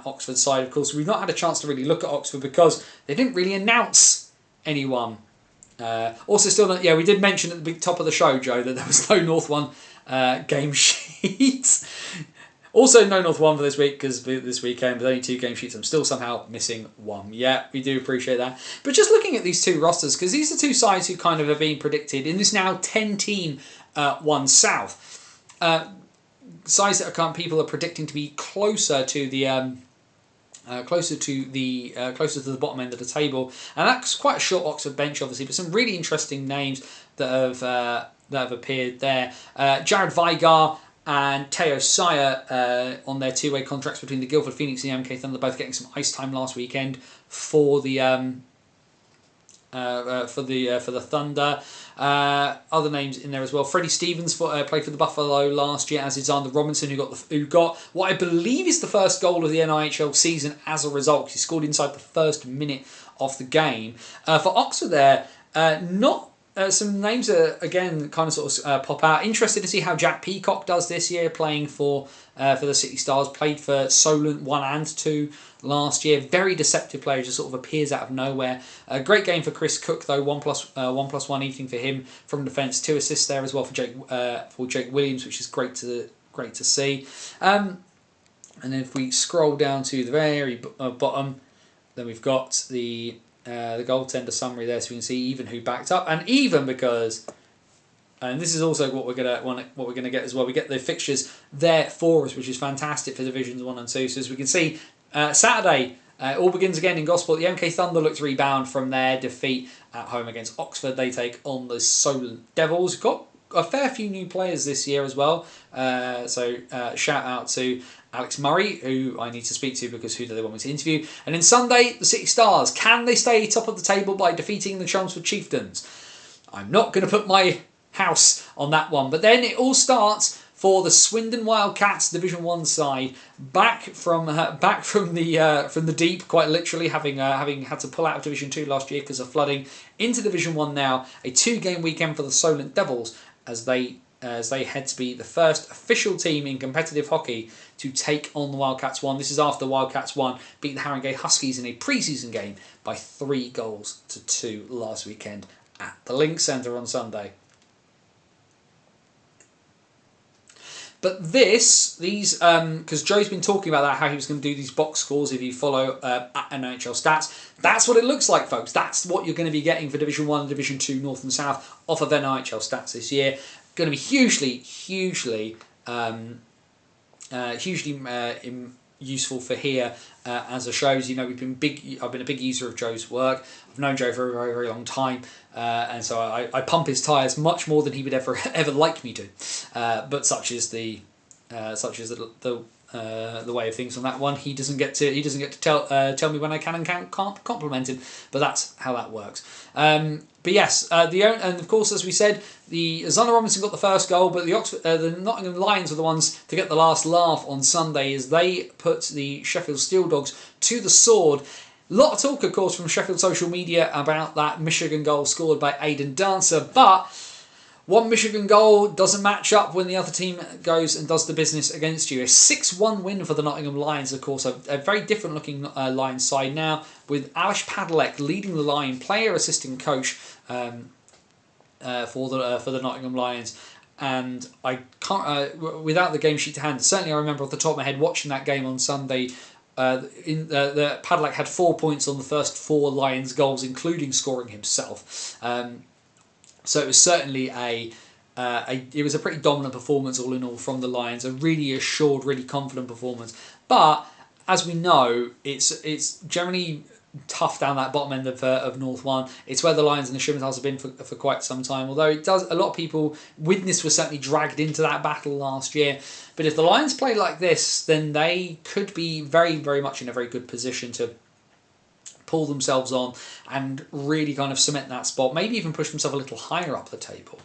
Oxford side. Of course, we've not had a chance to really look at Oxford because they didn't really announce anyone. Also, still not. Yeah, we did mention at the top of the show, Joe, that there was no North One game sheets. Also, no North One for this week because this weekend with only 2 game sheets, I'm still somehow missing one. Yeah, we do appreciate that. But just looking at these 2 rosters, because these are 2 sides who kind of are being predicted in this now 10-team One South. Sides that people are predicting to be closer to the closer to the bottom end of the table, and that's quite a short Oxford bench, obviously, but some really interesting names that have appeared there. Jared Vigar and Teo Sire on their 2-way contracts between the Guildford Phoenix and the MK Thunder, both getting some ice time last weekend for the Thunder. Other names in there as well. Freddie Stevens played for the Buffalo last year, as did Xander Robinson, who got what I believe is the first goal of the NIHL season as a result. He scored inside the first minute of the game. For Oxford there, some names that again kind of sort of pop out. Interested to see how Jack Peacock does this year, playing for the City Stars. Played for Solent 1 and 2 last year. Very deceptive player, just sort of appears out of nowhere. A great game for Chris Cook though. 1+1 evening for him from defence. 2 assists there as well for Jake Williams, which is great to see. And then if we scroll down to the very bottom, then we've got the goaltender summary there, so we can see even who backed up, and even because, and this is also what we're gonna get as well. We get the fixtures there for us, which is fantastic for Divisions 1 and 2. So as we can see, Saturday all begins again in Gosport. The MK Thunder look to rebound from their defeat at home against Oxford. They take on the Solent Devils. Got a fair few new players this year as well. So shout out to Alex Murray, who I need to speak to because who do they want me to interview? And then Sunday, the City Stars. Can they stay top of the table by defeating the Chelmsford Chieftains? I'm not going to put my house on that one. But then it all starts for the Swindon Wildcats Division 1 side, back from the deep, quite literally, having had to pull out of Division 2 last year because of flooding, into Division 1 now. A 2-game weekend for the Solent Devils as they head to be the first official team in competitive hockey to take on the Wildcats 1. This is after the Wildcats 1 beat the Haringey Huskies in a pre-season game by 3-2 last weekend at the Link Centre on Sunday. But these, because Joe's been talking about that, how he was going to do these box scores if you follow at NHL Stats. That's what it looks like, folks. That's what you're going to be getting for Division 1 and Division 2 North and South off of NHL Stats this year. Going to be hugely useful for here as a shows. You know, I've been a big user of Joe's work. I've known Joe for a very, very long time, and so I pump his tyres much more than he would ever like me to. But such is the way of things on that one. He doesn't get to tell me when I can and can't compliment him, but that's how that works. But yes, and of course, as we said, the Xander Robinson got the first goal, but the Nottingham Lions were the ones to get the last laugh on Sunday as they put the Sheffield Steel Dogs to the sword. A lot of talk, of course, from Sheffield social media about that Michigan goal scored by Aidan Dancer, but one Michigan goal doesn't match up when the other team goes and does the business against you. A 6-1 win for the Nottingham Lions, of course, a very different looking Lions side now, with Alish Padalek leading the line, player, assistant coach, for the Nottingham Lions. And I can't without the game sheet to hand. Certainly, I remember off the top of my head watching that game on Sunday. The Padlock had 4 points on the first 4 Lions goals, including scoring himself. So it was certainly it was a pretty dominant performance all in all from the Lions. A really assured, really confident performance. But as we know, it's generally tough down that bottom end of North 1. It's where the Lions and the Schimmers have been for quite some time. Although it does, a lot of people, Widnes was certainly dragged into that battle last year. But if the Lions play like this, then they could be very, very much in a very good position to pull themselves on and really kind of cement that spot. Maybe even push themselves a little higher up the table.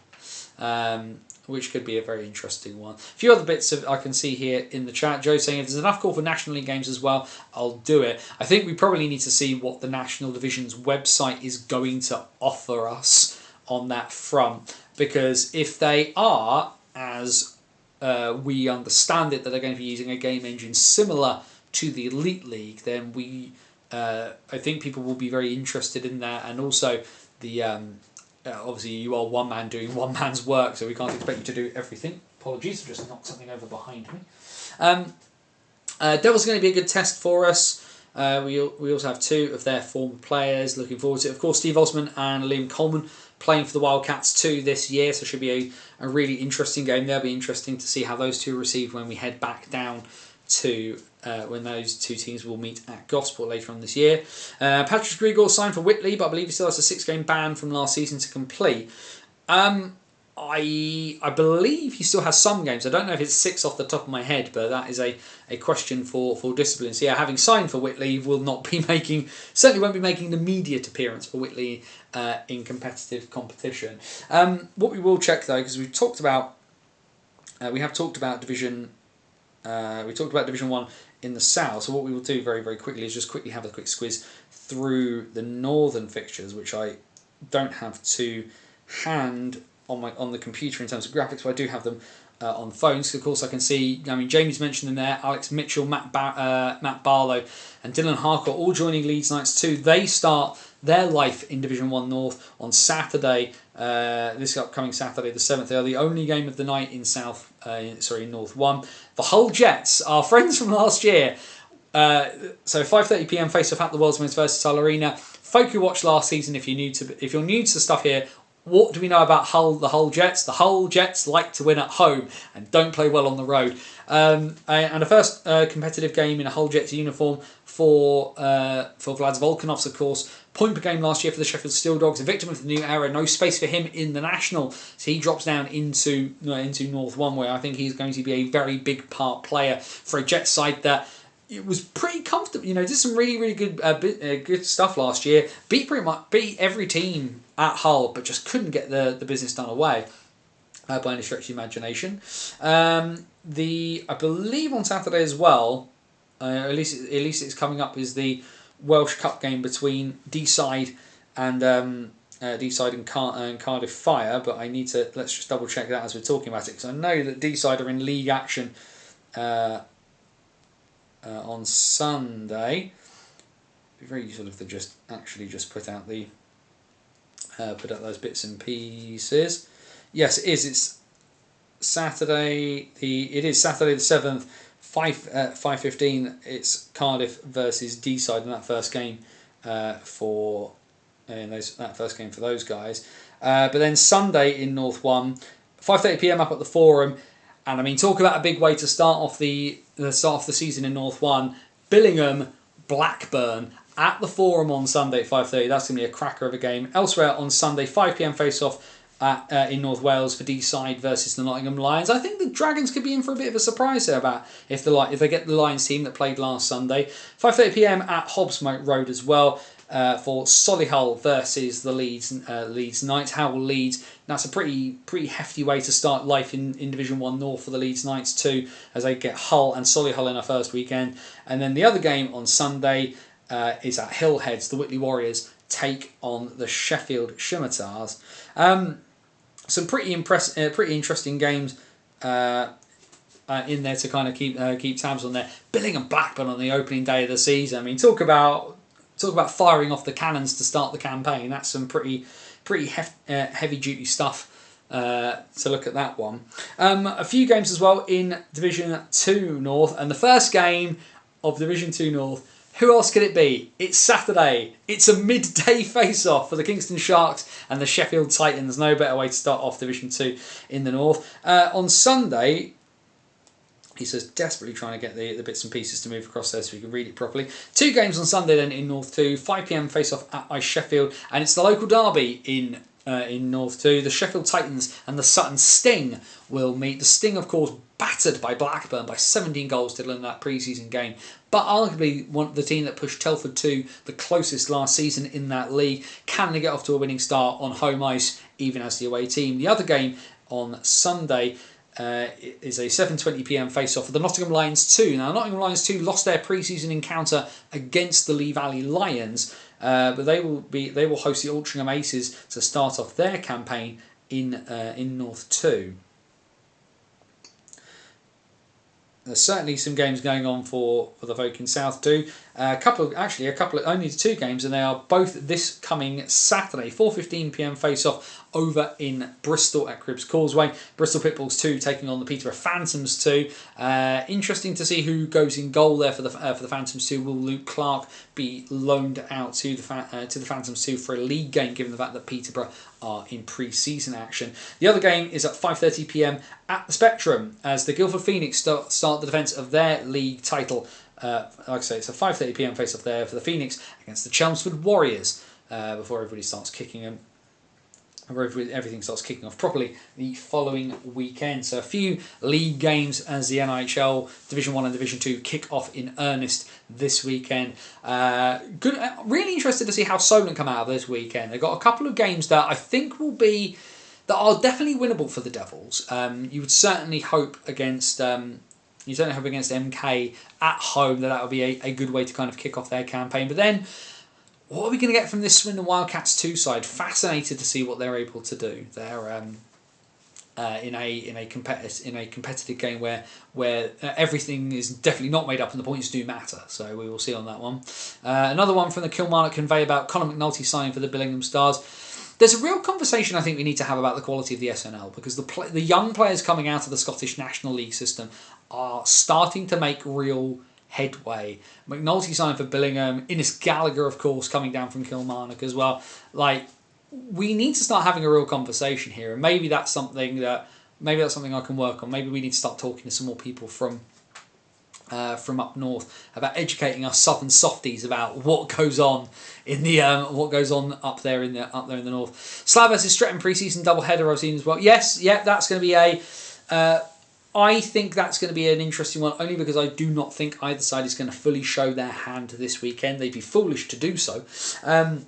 Which could be a very interesting one. A few other bits I can see here in the chat. Joe saying if there's enough call for National League games as well, I'll do it. I think we probably need to see what the National Division's website is going to offer us on that front. Because if they are, as we understand it, that they're going to be using a game engine similar to the Elite League, then I think people will be very interested in that. And also the... obviously, you are one man doing one man's work, so we can't expect you to do everything. Apologies, I just knocked something over behind me. Devil's going to be a good test for us. We also have 2 of their former players. Looking forward to it. Of course, Steve Osman and Liam Coleman playing for the Wildcats too this year, so it should be a really interesting game. They'll be interesting to see how those 2 are received when we head back down to when those 2 teams will meet at Gosport later on this year. Patrick Grigor signed for Whitley, but I believe he still has a 6-game ban from last season to complete. I believe he still has some games. I don't know if it's 6 off the top of my head, but that is a question for discipline. So yeah, having signed for Whitley, certainly won't be making an immediate appearance for Whitley in competitive competition. What we will check though, because we have talked about Division 1 in the south. So what we will do very, very quickly is just quickly have a quick squiz through the northern fixtures, which I don't have to hand on the computer in terms of graphics, but I do have them on phones. So of course I can see, Jamie's mentioned them there, Alex Mitchell, Matt Barlow and Dylan Harker all joining Leeds Knights too. They start their life in Division 1 North on Saturday, this upcoming Saturday the 7th. They are the only game of the night in in North 1. The Hull Jets, our friends from last year, so 5:30 PM face-off at the World's Most Versatile Arena. Folk who watched last season, if you're new to the stuff here, what do we know about the Hull Jets? The Hull Jets like to win at home and don't play well on the road. And a first competitive game in a Hull Jets uniform for Vlad Volkanovs, of course. Point per game last year for the Sheffield Steel Dogs. A victim of the new era. No space for him in the National. So he drops down into North 1, where I think he's going to be a very big part player for a Jets side that it was pretty comfortable. Did some really, really good stuff last year. Beat every team at Hull, but just couldn't get the business done away by any stretch of the imagination. I believe on Saturday as well, at least it's coming up, is the Welsh Cup game between Deeside and Cardiff Fire. But let's just double check that as we're talking about it, because I know that Deeside are in league action on Sunday. It'd be very useful if they just put out those bits and pieces. Yes, it is. It's Saturday. It is Saturday the 7th, 5:15. It's Cardiff versus Deeside in that first game for those guys. But then Sunday in North 1, 5:30 PM up at the Forum. And talk about a big way to start off the season in North 1. Billingham, Blackburn at the Forum on Sunday at 5:30. That's going to be a cracker of a game. Elsewhere on Sunday, 5 PM face-off in North Wales for Deeside versus the Nottingham Lions. I think the Dragons could be in for a bit of a surprise there about if they get the Lions team that played last Sunday. 5:30 PM at Hobbs Road as well. For Solihull versus the Leeds Knights. How will Leeds? That's a pretty hefty way to start life in Division 1 North for the Leeds Knights too, as they get Hull and Solihull in our first weekend. And then the other game on Sunday is at Hillheads. The Whitley Warriors take on the Sheffield Scimitars. Some pretty interesting games in there to kind of keep tabs on there. Billingham and Blackburn on the opening day of the season. Talk about firing off the cannons to start the campaign. That's some pretty pretty heavy duty stuff to look at that one. A few games as well in Division 2 North, and the first game of Division 2 North, who else could it be? It's Saturday. It's a midday face-off for the Kingston Sharks and the Sheffield Titans. No better way to start off Division 2 in the North. On Sunday, he says desperately trying to get the bits and pieces to move across there so we can read it properly. 2 games on Sunday then in North 2. 5 p.m. face-off at Ice Sheffield, and it's the local derby in North 2. The Sheffield Titans and the Sutton Sting will meet. The Sting, of course, battered by Blackburn by 17 goals to in that pre-season game, but arguably the team that pushed Telford to the closest last season in that league. Can they get off to a winning start on home ice, even as the away team? The other game on Sunday is a 7:20 p.m. face-off for the Nottingham Lions 2. Now, Nottingham Lions 2 lost their pre-season encounter against the Lee Valley Lions, but they will host the Altrincham Aces to start off their campaign in North 2. There's certainly some games going on for the folk in South too. Only 2 games, and they are both this coming Saturday. 4:15 p.m. face-off over in Bristol at Cribbs Causeway. Bristol Pitbulls 2 taking on the Peterborough Phantoms 2. Interesting to see who goes in goal there for the Phantoms 2. Will Luke Clark be loaned out to the Phantoms 2 for a league game, given the fact that Peterborough are in pre-season action? The other game is at 5:30 p.m. at the Spectrum as the Guildford Phoenix start the defence of their league title. Like I say, it's a 5:30 p.m. face-off there for the Phoenix against the Chelmsford Warriors before everything starts kicking off properly the following weekend. So a few league games as the NIHL Division 1 and Division 2 kick off in earnest this weekend. Good. Really interested to see how Solent come out of this weekend. They've got a couple of games that I think that are definitely winnable for the Devils. You would certainly hope against MK at home that would be a good way to kind of kick off their campaign. But then, what are we going to get from this Swindon Wildcats 2 side? Fascinated to see what they're able to do. They're in a competitive game where everything is definitely not made up and the points do matter. So we will see on that one. Another one from the Kilmarnock Convey about Conor McNulty signing for the Billingham Stars. There's a real conversation I think we need to have about the quality of the SNL, because the young players coming out of the Scottish National League system are starting to make real headway. McNulty signed for Billingham. Innes Gallagher, of course, coming down from Kilmarnock as well. We need to start having a real conversation here, and maybe that's something I can work on. Maybe we need to start talking to some more people from up north about educating us southern softies about what goes on up there in the north. Slough versus Streatham pre-season doubleheader I've seen as well. Yes, that's going to be I think that's going to be an interesting one, only because I do not think either side is going to fully show their hand this weekend. They'd be foolish to do so on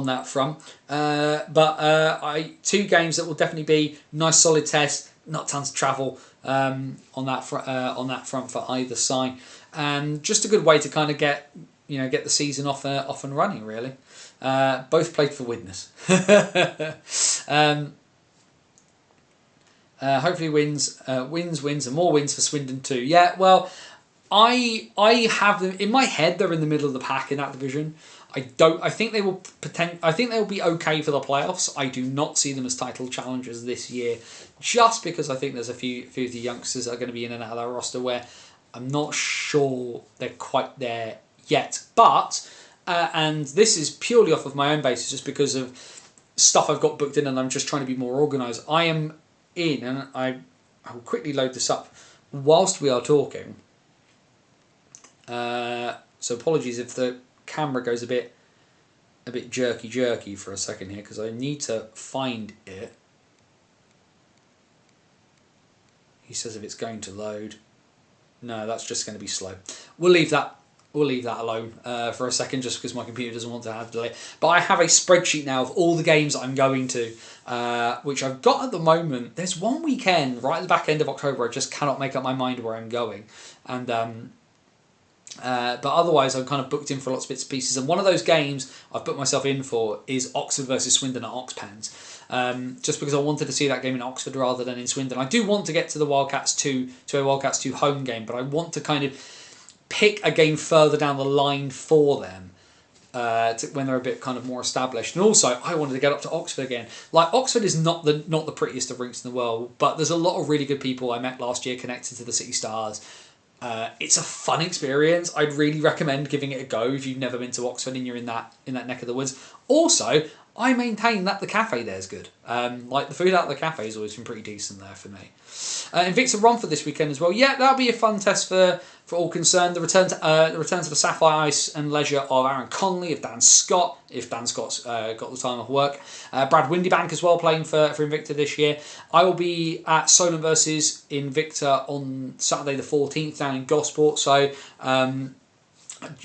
that front. But 2 games that will definitely be nice solid tests, not tons of travel on that front for either side, and just a good way to kind of get the season off and running really. Both played for Widnes. Hopefully wins, and more wins for Swindon too. Yeah, well, I have them in my head. They're in the middle of the pack in that division. I think they will I think they'll be okay for the playoffs. I do not see them as title challengers this year, just because I think there's a few of the youngsters that are going to be in and out of that roster where I'm not sure they're quite there yet. But and this is purely off of my own basis, just because of stuff I've got booked in, and I'm just trying to be more organised. I am in, and I will quickly load this up whilst we are talking. So apologies if the camera goes a bit jerky for a second here, because I need to find it. He says if it's going to load. No, that's just going to be slow. We'll leave that alone for a second, just because my computer doesn't want to have delay. But I have a spreadsheet now of all the games I'm going to, which I've got at the moment. There's one weekend right at the back end of October I just cannot make up my mind where I'm going, and but otherwise I'm kind of booked in for lots of bits and pieces. And one of those games I've put myself in for is Oxford versus Swindon at Oxpens, just because I wanted to see that game in Oxford rather than in Swindon. I do want to get to the Wildcats 2 home game, but I want to kind of pick a game further down the line for them, when they're a bit kind of more established. And also, I wanted to get up to Oxford again. Like, Oxford is not the prettiest of rinks in the world, but there's a lot of really good people I met last year connected to the City Stars. It's a fun experience. I'd really recommend giving it a go if you've never been to Oxford and you're in that neck of the woods. Also, I maintain that the cafe there's good. Like, the food out of the cafe has always been pretty decent there for me. Invicta Romford this weekend as well. Yeah, that'll be a fun test for all concerned. The return to the Sapphire Ice and Leisure of Aaron Connolly, of Dan Scott, if Dan Scott's got the time off work. Brad Windybank as well, playing for Invicta this year. I will be at Solent versus Invicta on Saturday the 14th down in Gosport. So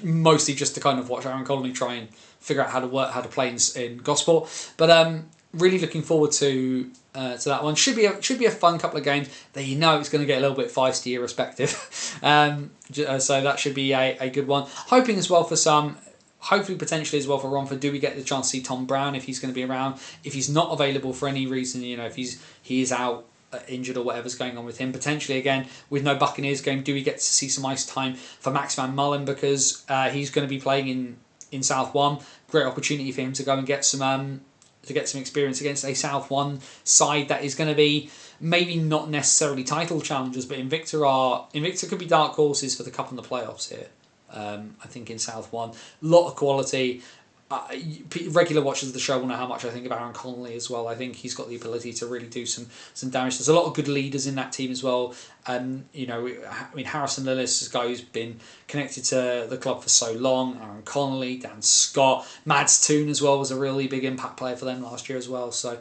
mostly just to kind of watch Aaron Connolly try and figure out how to play in Gosport. But really looking forward to that one. Should be a fun couple of games. That it's going to get a little bit feisty, irrespective. So that should be a good one. Hoping as well for some. Hopefully, potentially as well for Romford. Do we get the chance to see Tom Brown if he's going to be around? If he's not available for any reason, if he is out injured or whatever's going on with him, potentially again with no Buccaneers game, do we get to see some ice time for Max Van Mullen because he's going to be playing in South One. Great opportunity for him to go and get some experience against a South One side that is going to be maybe not necessarily title challengers, but Invicta could be dark horses for the cup and the playoffs here. I think in South One, a lot of quality. Regular watchers of the show will know how much I think of Aaron Connolly as well. I think he's got the ability to really do some damage. There's a lot of good leaders in that team as well. Harrison Lillis is a guy who's been connected to the club for so long. Aaron Connolly, Dan Scott, Mads Toon as well was a really big impact player for them last year as well. So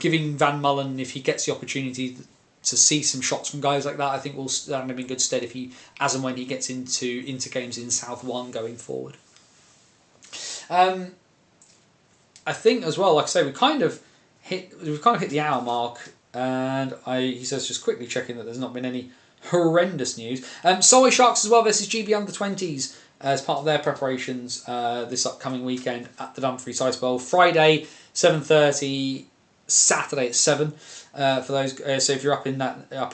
giving Van Mullen, if he gets the opportunity to see some shots from guys like that, I think will stand him in good stead as and when he gets into games in South One going forward. I think as well, like I say, we've kind of hit the hour mark, and he says just quickly checking that there's not been any horrendous news. Solway Sharks as well versus GB Under-20s as part of their preparations this upcoming weekend at the Dumfries Ice Bowl. Friday 7:30, Saturday at 7. For those, so if you're up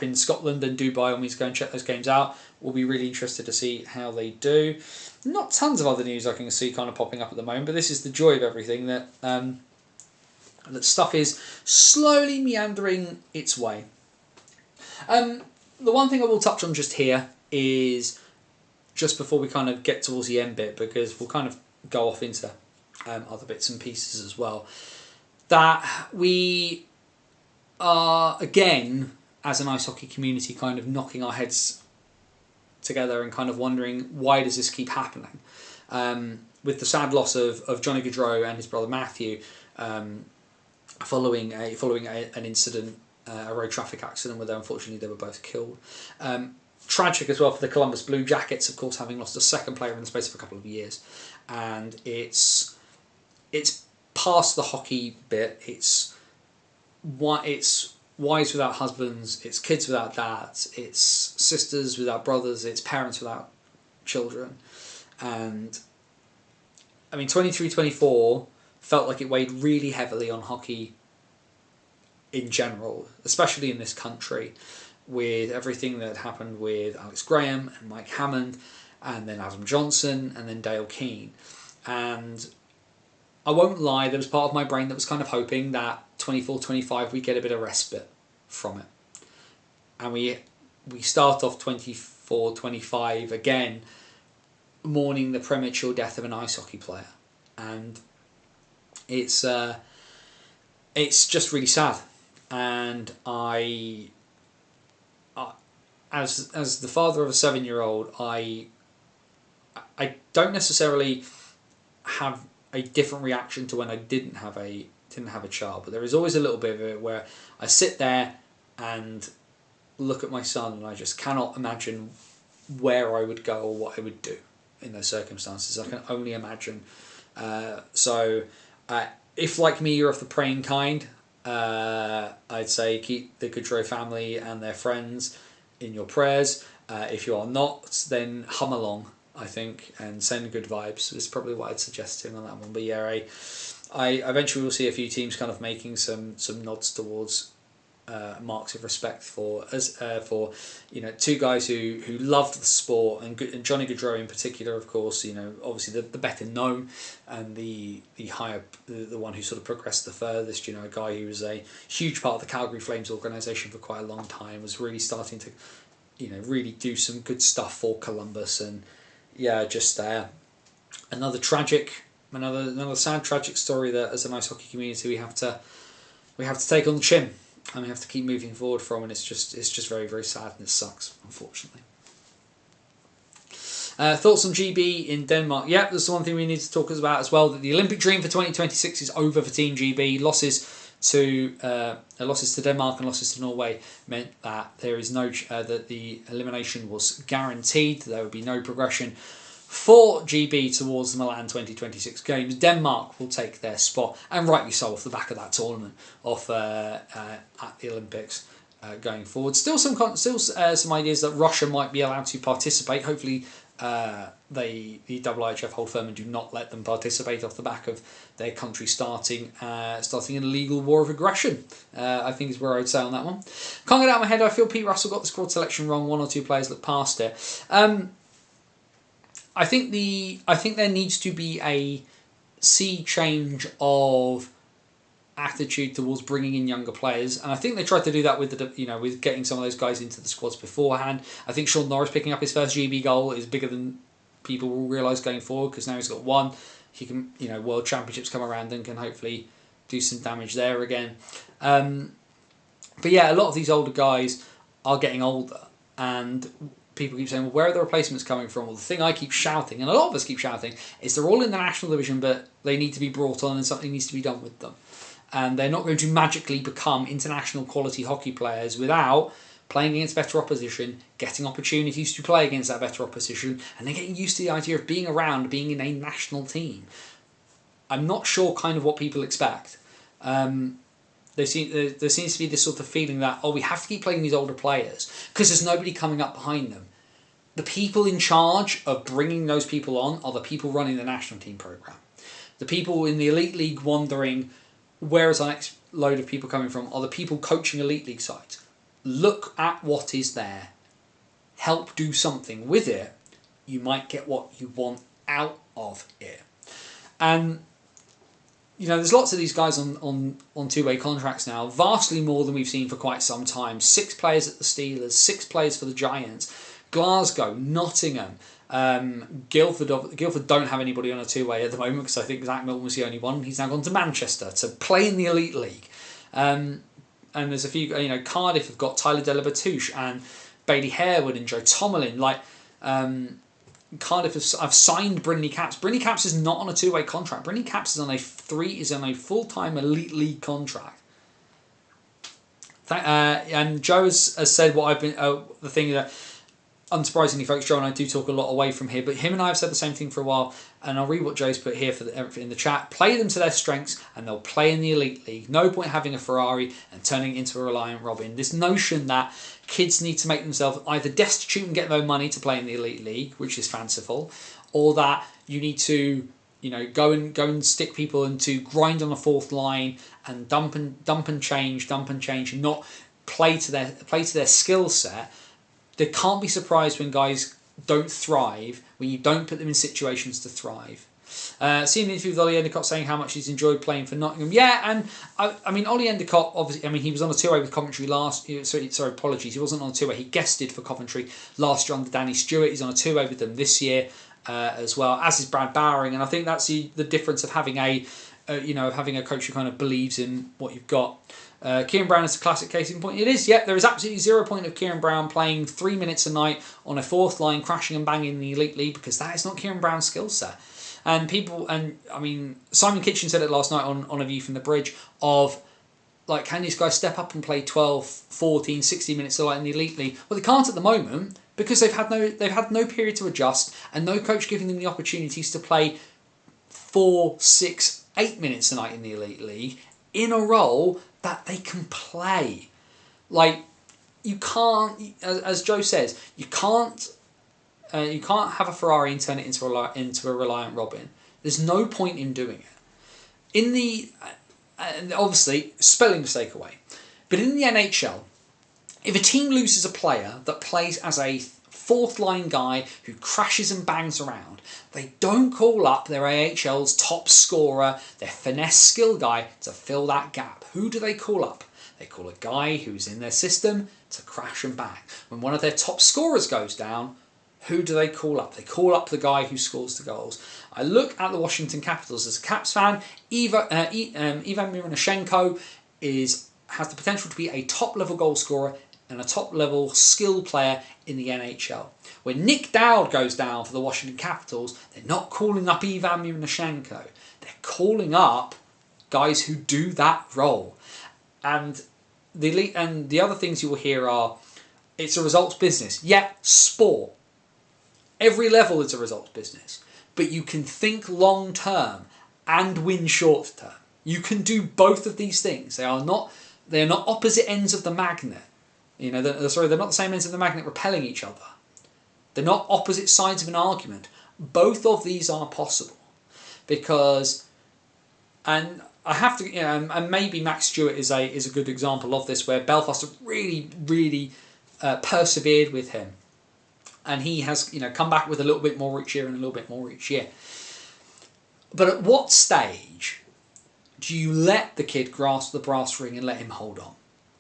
in Scotland, then do by all means go and check those games out. We'll be really interested to see how they do. Not tons of other news I can see kind of popping up at the moment, but this is the joy of everything, that that stuff is slowly meandering its way. The one thing I will touch on just here is just before we kind of get towards the end bit, because we'll kind of go off into other bits and pieces as well, that we are, again, as an ice hockey community, kind of knocking our heads together and kind of wondering, why does this keep happening? With the sad loss of Johnny Gaudreau and his brother Matthew, following an incident, a road traffic accident where unfortunately they were both killed. Tragic as well for the Columbus Blue Jackets, of course, having lost a second player in the space of a couple of years. And it's past the hockey bit. It's wives without husbands, it's kids without dads, it's sisters without brothers, it's parents without children. And I mean, 23-24 felt like it weighed really heavily on hockey in general, especially in this country, with everything that happened with Alex Graham and Mike Hammond, and then Adam Johnson, and then Dale Keane. And I won't lie, there was part of my brain that was kind of hoping that 24-25 we get a bit of respite from it. And we start off 24-25 again, mourning the premature death of an ice hockey player. And it's just really sad. And I as the father of a 7-year-old, I don't necessarily have a different reaction to when I didn't have a child, but there is always a little bit of it where I sit there and look at my son and I just cannot imagine where I would go or what I would do in those circumstances. I can only imagine. If like me you're of the praying kind, I'd say keep the Gaudreau family and their friends in your prayers. If you are not, then hum along, I think, and send good vibes is probably what I'd suggest to him on that one. But yeah, I eventually will see a few teams kind of making some nods towards marks of respect for two guys who loved the sport, and Johnny Gaudreau in particular, of course, obviously the better known and the higher the one who sort of progressed the furthest, a guy who was a huge part of the Calgary Flames organisation for quite a long time, was really starting to really do some good stuff for Columbus, and just another sad tragic story that as an ice hockey community we have to take on the chin, and we have to keep moving forward from, and it's just very, very sad, and it sucks, unfortunately. Thoughts on GB in Denmark? Yeah, there's one thing we need to talk about as well, that the Olympic dream for 2026 is over for Team GB. Losses to Denmark and losses to Norway meant that there is that the elimination was guaranteed. There would be no progression for GB towards the Milan 2026 games. Denmark will take their spot, and rightly so, off the back of that tournament at the Olympics going forward. Still some ideas that Russia might be allowed to participate. Hopefully the IIHF hold firm and do not let them participate off the back of their country starting an illegal war of aggression, I think is where I'd say on that one. Can't get out of my head, I feel Pete Russell got the squad selection wrong. One or two players looked past it. I think there needs to be a sea change of attitude towards bringing in younger players, and I think they tried to do that with with getting some of those guys into the squads beforehand. I think Sean Norris picking up his first GB goal is bigger than people will realise going forward, because now he's got one. He can, World Championships come around and can hopefully do some damage there again. But yeah, a lot of these older guys are getting older, and people keep saying, well, where are the replacements coming from? Well, the thing I keep shouting, and a lot of us keep shouting, is they're all in the national division, but they need to be brought on and something needs to be done with them. And they're not going to magically become international quality hockey players without playing against better opposition, getting opportunities to play against that better opposition, and then getting used to the idea of being around, being in a national team. I'm not sure kind of what people expect. There seems to be this sort of feeling that, we have to keep playing these older players because there's nobody coming up behind them. The people in charge of bringing those people on are the people running the national team program. The people in the Elite League wondering, where is our next load of people coming from, are the people coaching Elite League sides. Look at what is there. Help do something with it. You might get what you want out of it. And there's lots of these guys on two-way contracts now, vastly more than we've seen for quite some time. 6 players at the Steelers, 6 players for the Giants, Glasgow, Nottingham, Guildford don't have anybody on a two-way at the moment, because I think Zach Milton was the only one. He's now gone to Manchester to play in the Elite League. And there's a few, Cardiff have got Tyler Delabatouche and Bailey Harewood and Joe Tomlin. Cardiff have signed Brindley Capps. Brindley Capps is not on a two-way contract. Brindley Capps is on a full-time Elite League contract. And Joe has said what I've been the thing that, unsurprisingly, folks, Joe and I do talk a lot away from here, but him and I have said the same thing for a while, and I'll read what Joe's put here in the chat. Play them to their strengths and they'll play in the Elite League. No point having a Ferrari and turning it into a Reliant Robin. This notion that kids need to make themselves either destitute and get no money to play in the Elite League, which is fanciful, or that you need to go and stick people into grind on the fourth line and dump and change, and not play to their skill set. They can't be surprised when guys don't thrive, when you don't put them in situations to thrive. Seeing the interview with Ollie Endicott saying how much he's enjoyed playing for Nottingham. Yeah, and I mean, Ollie Endicott, obviously, he was on a two-way with Coventry last year. Sorry, apologies. He wasn't on a two-way. He guested for Coventry last year under Danny Stewart. He's on a two-way with them this year as well, as is Brad Bowering. And I think that's the difference of having a coach who kind of believes in what you've got. Kieran Brown is a classic case in point. It is, there is absolutely 0 point of Kieran Brown playing 3 minutes a night on a fourth line, crashing and banging in the Elite League, because that is not Kieran Brown's skill set. And Simon Kitchen said it last night on A View from the Bridge of, can these guys step up and play 12, 14, 16 minutes a night in the Elite League? Well, they can't at the moment, because they've had no period to adjust and no coach giving them the opportunities to play 4, 6, 8 minutes a night in the Elite League in a role that they can play. You can't, as Joe says, you can't have a Ferrari and turn it into a Reliant Robin. There's no point in doing it. And obviously, spelling mistake away. But in the NHL, if a team loses a player that plays as a fourth line guy who crashes and bangs around, they don't call up their AHL's top scorer, their finesse skill guy, to fill that gap. Who do they call up? They call a guy who's in their system to crash and bang. When one of their top scorers goes down, who do they call up? They call up the guy who scores the goals. I look at the Washington Capitals as a Caps fan. Ivan Miroshnichenko has the potential to be a top-level goal scorer and a top-level skill player in the NHL. When Nick Dowd goes down for the Washington Capitals, they're not calling up Ivan Miroshnichenko. They're calling up guys who do that role. And the other things you will hear are, it's a results business. Yeah, sport. Every level is a results business. But you can think long term and win short term. You can do both of these things. They are not opposite ends of the magnet. They're not the same ends of the magnet repelling each other. They're not opposite sides of an argument. Both of these are possible. And I have to, and maybe Max Stewart is a good example of this, where Belfast have really, really persevered with him. And he has, come back with a little bit more each year and a little bit more each year. But at what stage do you let the kid grasp the brass ring and let him hold on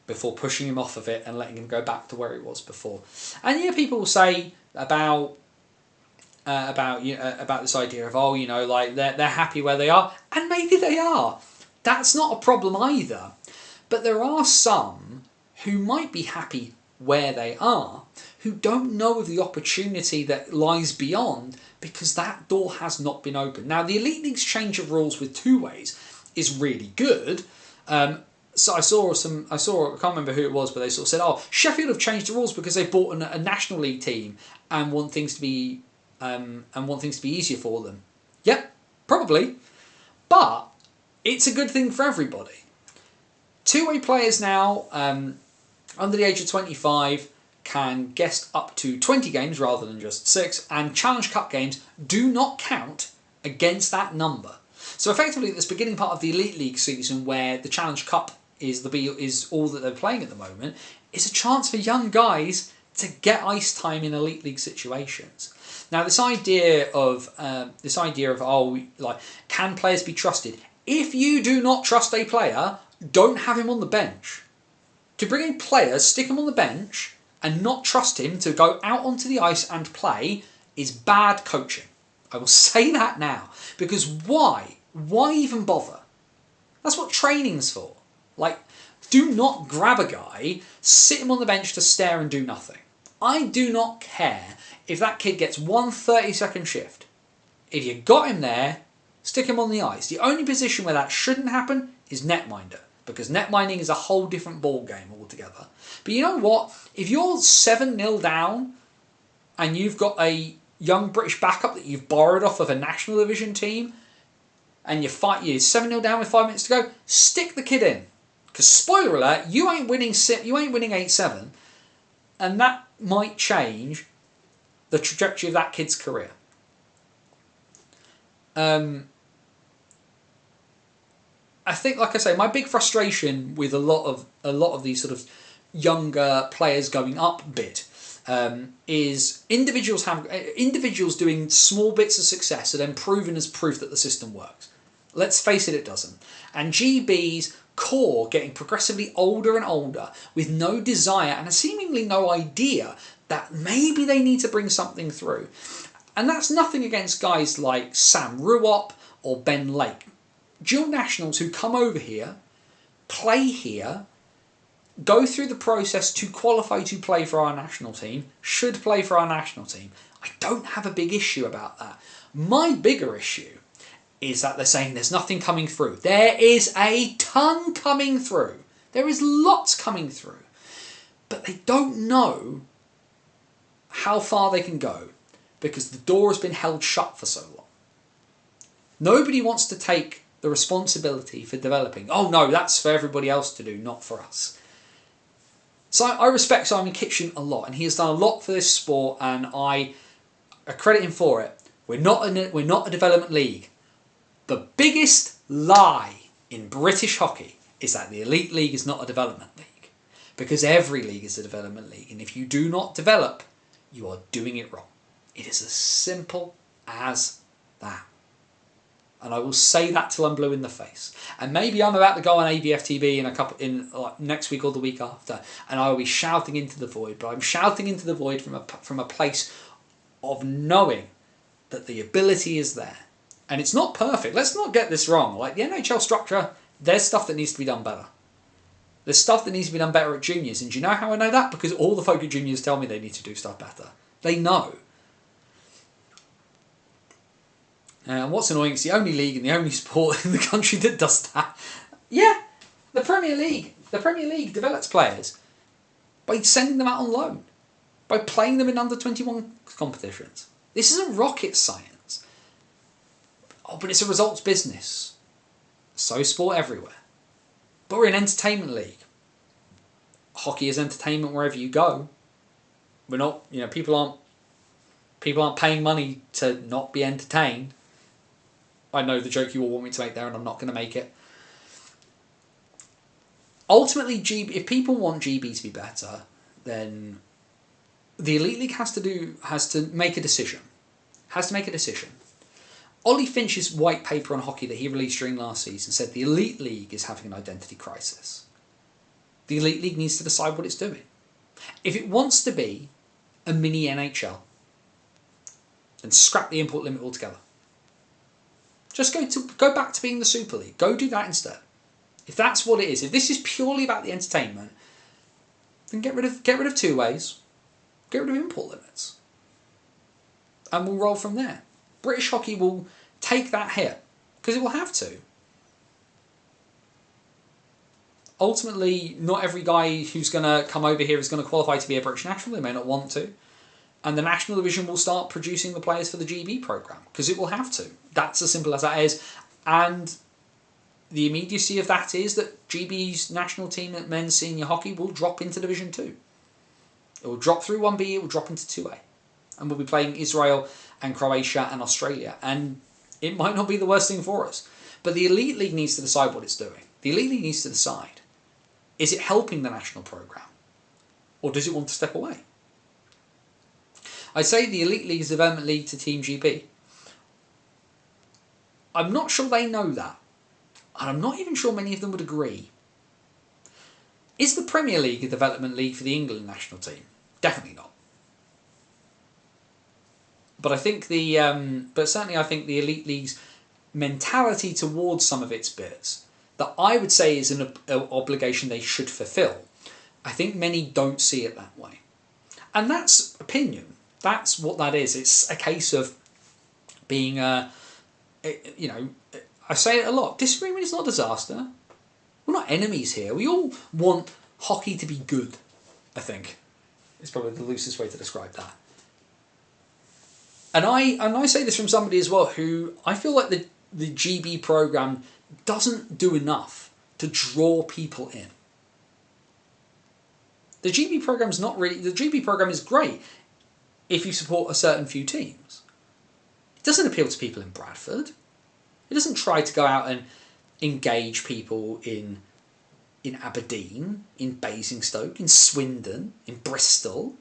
before pushing him off of it and letting him go back to where he was before? And people will say about this idea of, they're happy where they are, and maybe they are. That's not a problem either. But there are some who might be happy where they are, who don't know of the opportunity that lies beyond, because that door has not been opened. Now, the Elite League's change of rules with two ways is really good. So I can't remember who it was, but they sort of said, "Oh, Sheffield have changed the rules because they bought a National League team and want things to be easier for them." Yep, probably, but it's a good thing for everybody. Two-way players now, under the age of 25, can guest up to 20 games rather than just 6, and Challenge Cup games do not count against that number. So effectively, this beginning part of the Elite League season, where the Challenge Cup is all that they're playing at the moment, is a chance for young guys to get ice time in Elite League situations. Now, this idea of can players be trusted? If you do not trust a player, don't have him on the bench. To bring in players, stick him on the bench, and not trust him to go out onto the ice and play is bad coaching. I will say that now. Because why? Why even bother? That's what training's for. Do not grab a guy, sit him on the bench to stare and do nothing. I do not care if that kid gets 1 30-second shift. If you got him there, stick him on the ice. The only position where that shouldn't happen is netminder, because netminding is a whole different ball game altogether. But you know what? If you're 7-0 down and you've got a young British backup that you've borrowed off of a National Division team, and you're 7-0 down with 5 minutes to go, stick the kid in. Because spoiler alert, you ain't winning 8-7, and that might change the trajectory of that kid's career. I think, like I say, my big frustration with a lot of these sort of younger players going up a bit is individuals doing small bits of success and then proven as proof that the system works. Let's face it, it doesn't. And GB's core getting progressively older and older with no desire and seemingly no idea that maybe they need to bring something through. And that's nothing against guys like Sam Ruop or Ben Lake. Dual nationals who come over here, play here, go through the process to qualify to play for our national team, should play for our national team. I don't have a big issue about that. My bigger issue is that they're saying there's nothing coming through. There is a ton coming through. There is lots coming through. But they don't know how far they can go because the door has been held shut for so long. Nobody wants to take the responsibility for developing. Oh no, that's for everybody else to do, not for us. So I respect Simon Kitchen a lot, and he has done a lot for this sport, and I credit him for it. We're not a development league. The biggest lie in British hockey is that the Elite League is not a development league. because every league is a development league, and if you do not develop, you are doing it wrong. It is as simple as that. And I will say that till I'm blue in the face. And maybe I'm about to go on ABF TV next week or the week after, and I will be shouting into the void. But I'm shouting into the void from a place of knowing that the ability is there, and it's not perfect. Let's not get this wrong. Like the NHL structure, there's stuff that needs to be done better. There's stuff that needs to be done better at juniors, and do you know how I know that? Because all the folk at juniors tell me they need to do stuff better. They know. And what's annoying, it's the only league and the only sport in the country that does that. Yeah, the Premier League. The Premier League develops players by sending them out on loan, by playing them in under-21 competitions. This isn't rocket science. Oh, but it's a results business. So is sport everywhere. But we're an entertainment league. Hockey is entertainment wherever you go. We're not, people aren't paying money to not be entertained. I know the joke you all want me to make there, and I'm not going to make it. Ultimately, if people want GB to be better, then the Elite League has to make a decision. Ollie Finch's white paper on hockey that he released during last season said the Elite League is having an identity crisis. The Elite League needs to decide what it's doing. If it wants to be a mini NHL, then scrap the import limit altogether. Just go back to being the Super League. Go do that instead. If that's what it is, if this is purely about the entertainment, then get rid of two ways, get rid of import limits, and we'll roll from there. British hockey will take that hit because it will have to. Ultimately, not every guy who's going to come over here is going to qualify to be a British national. They may not want to. And the national division will start producing the players for the GB programme because it will have to. That's as simple as that is. And the immediacy of that is that GB's national team at men's senior hockey will drop into Division 2. It will drop through 1B, it will drop into 2A. And we'll be playing Israel and Croatia and Australia. And it might not be the worst thing for us. But the Elite League needs to decide what it's doing. The Elite League needs to decide, is it helping the national programme? Or does it want to step away? I say the Elite League is the development league to Team GB. I'm not sure they know that. And I'm not even sure many of them would agree. Is the Premier League a development league for the England national team? Definitely not. But I think certainly I think the Elite League's mentality towards some of its bits that I would say is an obligation they should fulfil. I think many don't see it that way. And that's opinion. That's what that is. It's a case of being, I say it a lot, disagreement is not disaster. We're not enemies here. We all want hockey to be good, I think. It's probably the loosest way to describe that. And I say this from somebody as well who I feel like the GB programme doesn't do enough to draw people in. The GB programme is great if you support a certain few teams. It doesn't appeal to people in Bradford. It doesn't try to go out and engage people in Aberdeen, in Basingstoke, in Swindon, in Bristol.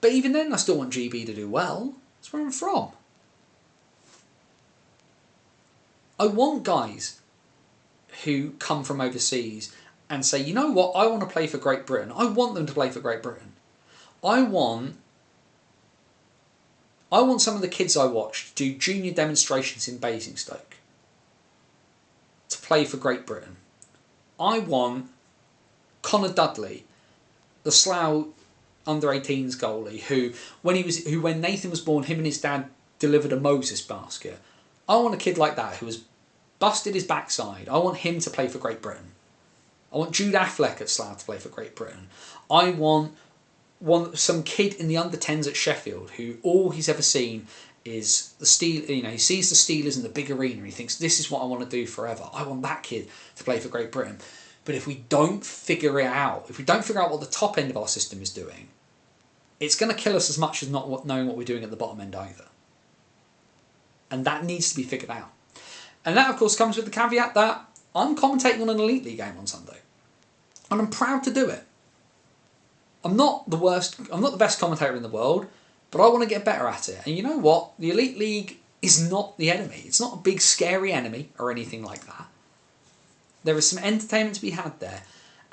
But even then, I still want GB to do well. That's where I'm from. I want guys who come from overseas and say, you know what, I want to play for Great Britain. I want them to play for Great Britain. I want some of the kids I watched do junior demonstrations in Basingstoke to play for Great Britain. I want Connor Dudley, the Slough under-18s goalie, who when Nathan was born, him and his dad delivered a Moses basket. I want a kid like that who has busted his backside. I want him to play for Great Britain. I want Jude Affleck at Slough to play for Great Britain. I want some kid in the under-10s at Sheffield who all he's ever seen is the Steel. He sees the Steelers in the big arena and he thinks, this is what I want to do forever. I want that kid to play for Great Britain. But if we don't figure it out, if we don't figure out what the top end of our system is doing, it's going to kill us as much as not knowing what we're doing at the bottom end either. And that needs to be figured out. And that, of course, comes with the caveat that I'm commentating on an Elite League game on Sunday. And I'm proud to do it. I'm not the best commentator in the world, but I want to get better at it. And you know what? The Elite League is not the enemy. It's not a big scary enemy or anything like that. There is some entertainment to be had there.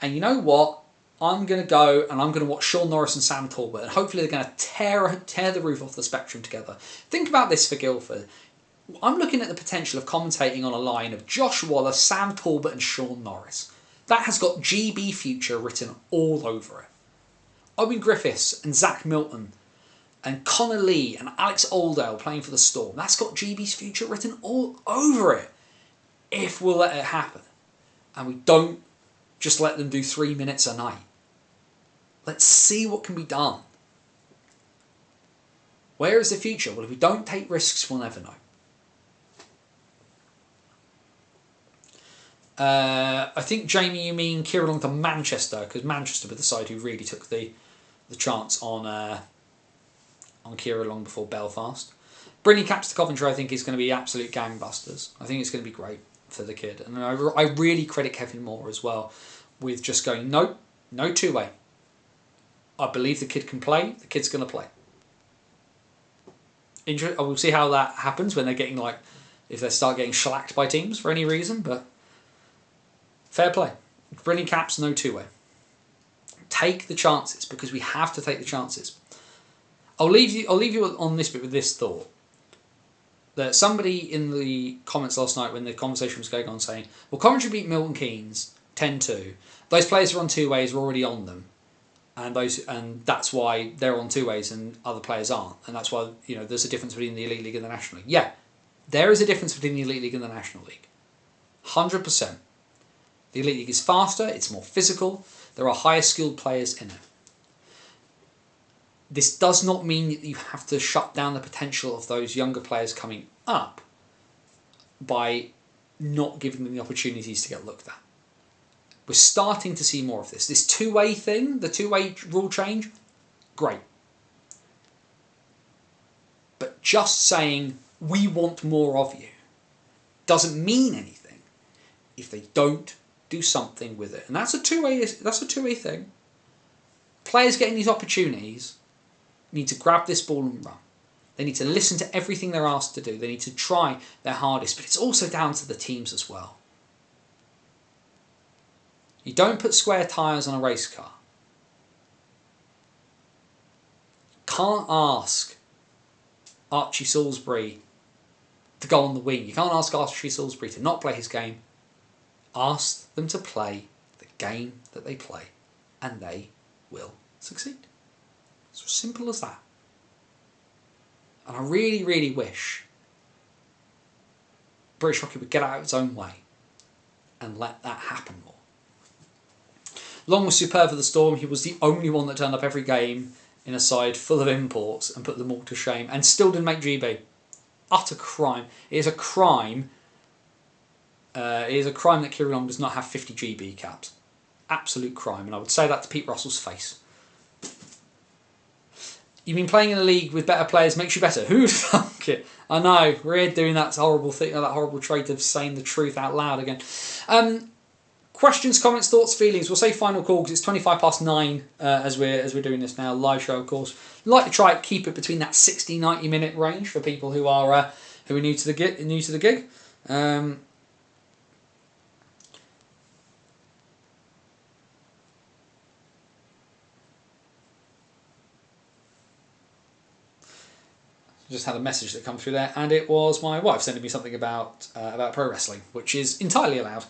And you know what? I'm going to go and I'm going to watch Sean Norris and Sam Talbot, and hopefully they're going to tear the roof off the Spectrum together. Think about this for Guildford. I'm looking at the potential of commentating on a line of Josh Waller, Sam Talbot and Sean Norris. That has got GB Future written all over it. Owen Griffiths and Zach Milton and Connor Lee and Alex Oldale playing for the Storm. That's got GB's future written all over it. If we'll let it happen. And we don't just let them do 3 minutes a night. Let's see what can be done. Where is the future? Well, if we don't take risks, we'll never know. I think, Jamie, you mean Kieran to Manchester, because Manchester were the side who really took the chance on Kieran Long before Belfast. Bringing Caps to Coventry, I think, is going to be absolute gangbusters. I think it's going to be great for the kid. And I really credit Kevin Moore as well with just going, no two-way. I believe the kid can play. The kid's going to play. I will see how that happens when they're getting, like, if they start getting shellacked by teams for any reason, but fair play. Brilliant Caps, no two-way. Take the chances, because we have to take the chances. I'll leave you on this bit with this thought. That somebody in the comments last night when the conversation was going on saying, well, Coventry beat Milton Keynes 10-2. Those players who are on two ways are already on them. And that's why they're on two ways and other players aren't. And that's why, there's a difference between the Elite League and the National League. Yeah, there is a difference between the Elite League and the National League. 100%. The Elite League is faster, it's more physical, there are higher skilled players in it. This does not mean that you have to shut down the potential of those younger players coming up by not giving them the opportunities to get looked at. We're starting to see more of this. This two-way thing, the two-way rule change, great. But just saying, we want more of you, doesn't mean anything if they don't do something with it. And that's a two-way thing. Players getting these opportunities need to grab this ball and run. They need to listen to everything they're asked to do. They need to try their hardest. But it's also down to the teams as well. You don't put square tyres on a race car. Can't ask Archie Salisbury to go on the wing. You can't ask Archie Salisbury to not play his game. Ask them to play the game that they play, and they will succeed. It's as simple as that. And I really, really wish British hockey would get out of its own way and let that happen more. Long was superb for the Storm. He was the only one that turned up every game in a side full of imports and put them all to shame, and still didn't make GB. Utter crime. It is a crime. It is a crime that Kieran Long does not have 50 GB caps. Absolute crime, and I would say that to Pete Russell's face. You mean playing in a league with better players makes you better? Who'd thunk it? I know, we're here doing that horrible thing, that horrible trait of saying the truth out loud again. Questions, comments, thoughts, feelings. We'll say final call because it's 9:25 as we're doing this now, live show of course. I'd like to try and keep it between that 60-90 minute range for people who are new to the gig. Just had a message that come through there, and it was my wife sending me something about pro wrestling, which is entirely allowed.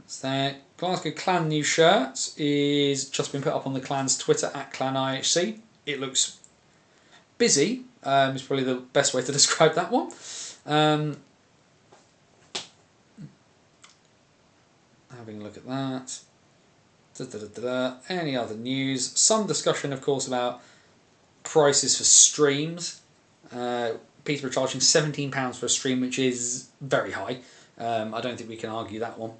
So Glasgow Clan new shirt is just been put up on the Clan's Twitter at ClanIHC. It looks busy. Is probably the best way to describe that one. Having a look at that. Any other news? Some discussion, of course, about prices for streams. Peterborough charging £17 for a stream, which is very high. I don't think we can argue that one.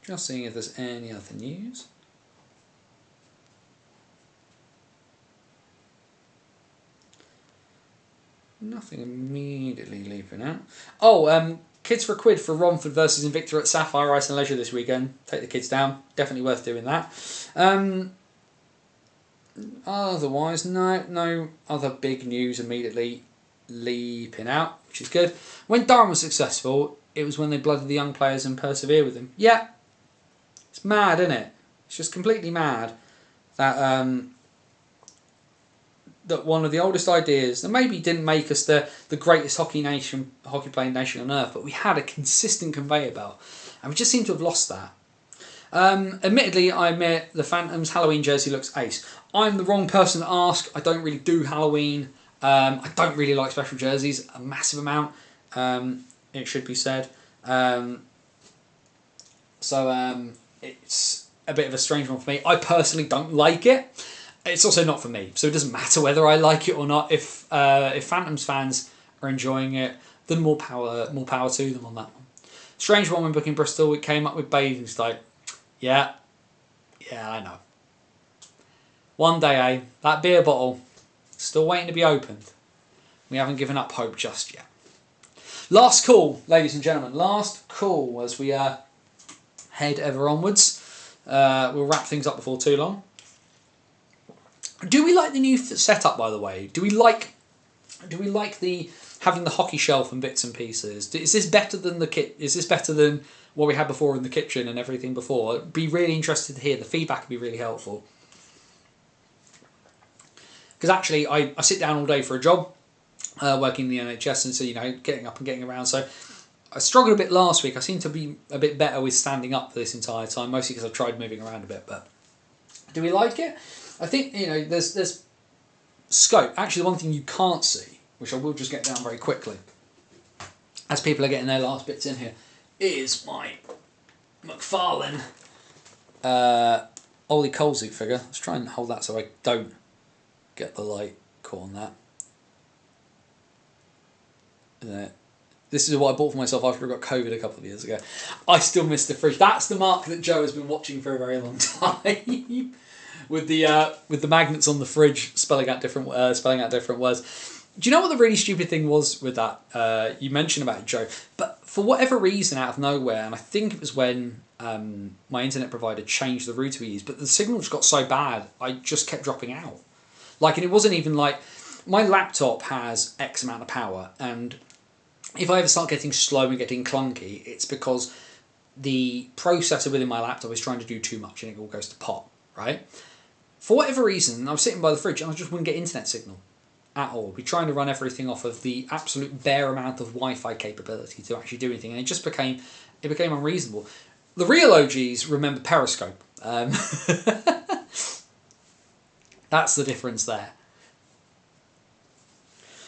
Just seeing if there's any other news. Nothing immediately leaping out. Oh, Kids for a Quid for Romford versus Invicta at Sapphire Ice and Leisure this weekend. Take the kids down. Definitely worth doing that. Otherwise, no other big news immediately leaping out, which is good. When Durham was successful, it was when they blooded the young players and persevere with them. Yeah, it's mad, isn't it? It's just completely mad that that one of the oldest ideas that maybe didn't make us the greatest hockey playing nation on earth, but we had a consistent conveyor belt, and we just seem to have lost that. Admittedly, I admit the Phantoms Halloween jersey looks ace. I'm the wrong person to ask. I don't really do Halloween. I don't really like special jerseys a massive amount. It should be said. So it's a bit of a strange one for me. I personally don't like it. It's also not for me, so it doesn't matter whether I like it or not. If Phantoms fans are enjoying it, then more power to them on that one. Strange one when booking Bristol. It came up with Basingstoke. Yeah, I know. One day, that beer bottle still waiting to be opened. We haven't given up hope just yet. Last call, ladies and gentlemen. Last call as we head ever onwards. We'll wrap things up before too long. Do we like the new setup, by the way? Do we like the having the hockey shelf and bits and pieces? Is this better than the kit? Is this better than what we had before in the kitchen and everything before? I'd be really interested to hear. The feedback would be really helpful. Because actually, I sit down all day for a job, working in the NHS, and so getting up and getting around. So I struggled a bit last week. I seem to be a bit better with standing up for this entire time, mostly because I've tried moving around a bit. But do we like it? I think there's scope. Actually, the one thing you can't see, which I will just get down very quickly, as people are getting their last bits in here, is my McFarlane Ollie Colesy figure. Let's try and hold that so I don't get the light caught on that. This is what I bought for myself after I got COVID a couple of years ago. I still miss the fridge. That's the mark that Joe has been watching for a very long time. with the magnets on the fridge spelling out different words. Do you know what the really stupid thing was with that? You mentioned about it, Joe, but for whatever reason, out of nowhere, and I think it was when my internet provider changed the router we used, but the signal just got so bad, I just kept dropping out. And it wasn't even like my laptop has X amount of power, and if I ever start getting slow and getting clunky, it's because the processor within my laptop is trying to do too much and it all goes to pot, right? For whatever reason, I was sitting by the fridge and I just wouldn't get internet signal at all. We're trying to run everything off of the absolute bare amount of Wi-Fi capability to actually do anything, and it became unreasonable. The real OGs remember Periscope. That's the difference there.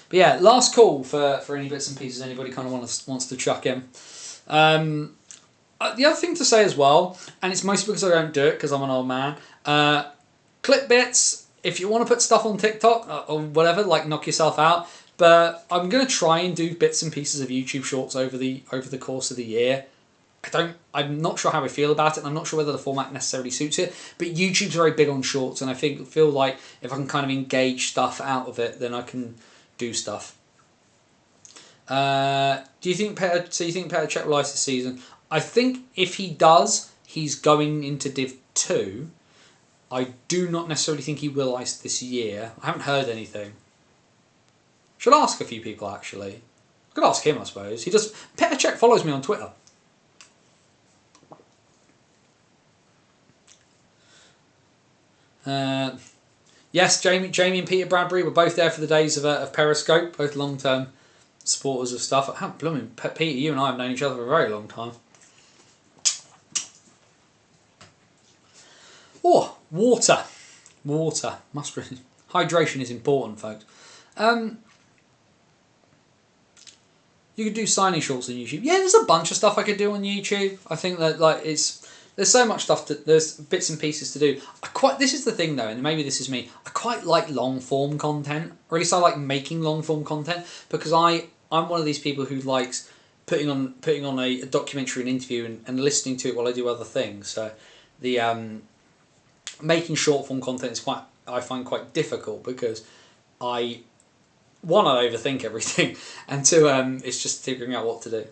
But yeah, last call for any bits and pieces anybody kind of wants to chuck in. The other thing to say as well, and it's mostly because I don't do it because I'm an old man, clip bits, if you want to put stuff on TikTok or whatever, knock yourself out. But I'm going to try and do bits and pieces of YouTube shorts over the course of the year. I'm not sure how I feel about it, and I'm not sure whether the format necessarily suits it, but YouTube's very big on shorts, and I feel like if I can kind of engage stuff out of it, then I can do stuff. Do you think Petr Cech will ice this season? I think if he does, he's going into Div 2. I do not necessarily think he will ice this year. I haven't heard anything. Should ask a few people, actually. I could ask him, I suppose. Petr Cech follows me on Twitter. Yes, Jamie and Peter Bradbury were both there for the days of Periscope, both long-term supporters of stuff. Peter, you and I have known each other for a very long time. Oh, water. Must be. Hydration is important, folks. You could do signing shorts on YouTube. Yeah, there's a bunch of stuff I could do on YouTube. I think that there's so much stuff there's bits and pieces to do. This is the thing though, and maybe this is me. I quite like long form content, or at least I like making long form content, because I'm one of these people who likes putting on a documentary, an interview, and listening to it while I do other things. So the making short form content is I find quite difficult, because I one, I overthink everything, and two, it's just figuring out what to do.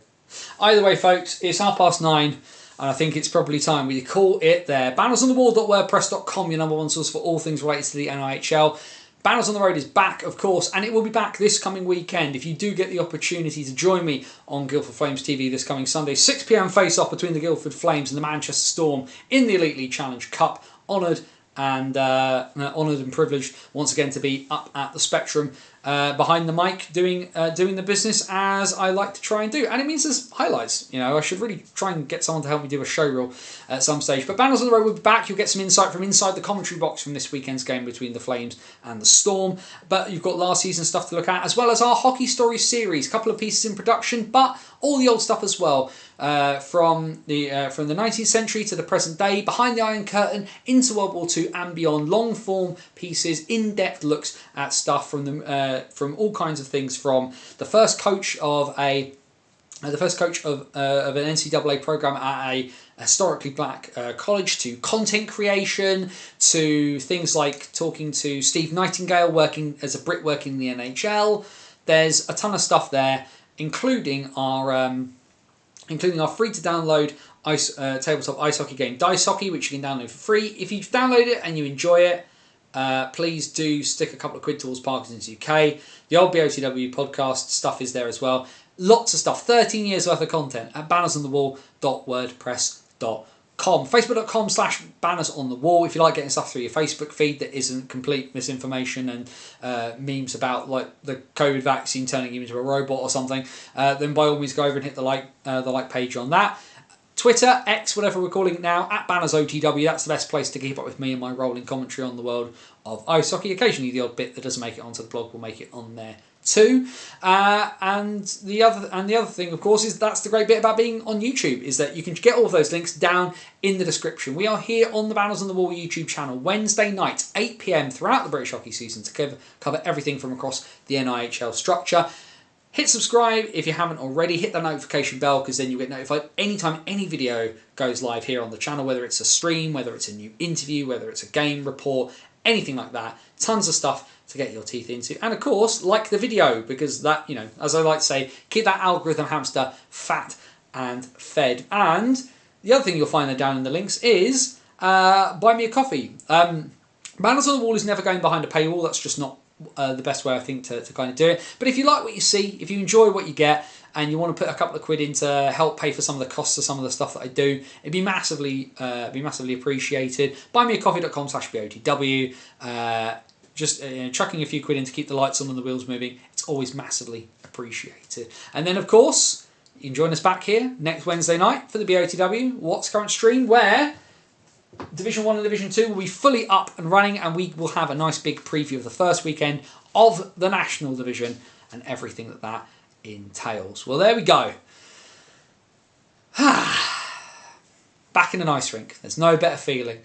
Either way, folks, it's 9:30, and I think it's probably time we call it there. Bannersonthewall.wordpress.com, your number one source for all things related to the NIHL. Banners on the Road is back, of course, and it will be back this coming weekend. If you do get the opportunity to join me on Guildford Flames TV this coming Sunday, 6 p.m. face-off between the Guildford Flames and the Manchester Storm in the Elite League Challenge Cup. Honoured and privileged once again to be up at the Spectrum behind the mic doing the business as I like to try and do, and it means there's highlights. You know, I should really try and get someone to help me do a show reel at some stage. But Banners on the Road will be back. You'll get some insight from inside the commentary box from this weekend's game between the Flames and the Storm. But you've got last season stuff to look at, as well as our Hockey Stories series. A couple of pieces in production, but all the old stuff as well, from the 19th century to the present day, behind the Iron Curtain, into World War II and beyond. Long form pieces, in-depth looks at stuff from all kinds of things, from the first coach of an NCAA program at a historically black college, to content creation, to things like talking to Steve Nightingale, working as a Brit working in the NHL. There's a ton of stuff there, including our free to download tabletop ice hockey game, Dice Hockey, which you can download for free. If you've downloaded it and you enjoy it, please do stick a couple of quid towards Parkinson's UK. The old BOTW podcast stuff is there as well. Lots of stuff. 13 years worth of content at bannersonthewall.wordpress.com. Facebook.com/bannersonthewall if you like getting stuff through your Facebook feed that isn't complete misinformation and memes about like the COVID vaccine turning you into a robot or something. Then by all means go over and hit the like page on that. Twitter, X, whatever we're calling it now, at BannersOTW. That's the best place to keep up with me and my rolling commentary on the world of ice hockey. Occasionally the odd bit that doesn't make it onto the blog will make it on there too. And the other thing, of course, is that's the great bit about being on YouTube, is that you can get all of those links down in the description. We are here on the Banners on the Wall YouTube channel Wednesday night, 8 p.m. throughout the British hockey season to cover everything from across the NIHL structure. Hit subscribe if you haven't already. Hit the notification bell, because then you'll get notified anytime any video goes live here on the channel, whether it's a stream, whether it's a new interview, whether it's a game report, anything like that. Tons of stuff to get your teeth into. And of course, like the video, because that, you know, as I like to say, keep that algorithm hamster fat and fed. And the other thing you'll find there down in the links is buy me a coffee. Banners on the Wall is never going behind a paywall. That's just not the best way, I think, to kind of do it. But if you like what you see, if you enjoy what you get, and you want to put a couple of quid in to help pay for some of the costs of some of the stuff that I do, it'd be massively appreciated. Buymeacoffee.com/BOTW. Just chucking a few quid in to keep the lights on and the wheels moving. It's always massively appreciated. And then, of course, you can join us back here next Wednesday night for the BOTW What's Current stream, where Division 1 and Division 2 will be fully up and running, and we will have a nice big preview of the first weekend of the National Division and everything that entails. Well, there we go. Back in an ice rink. There's no better feeling.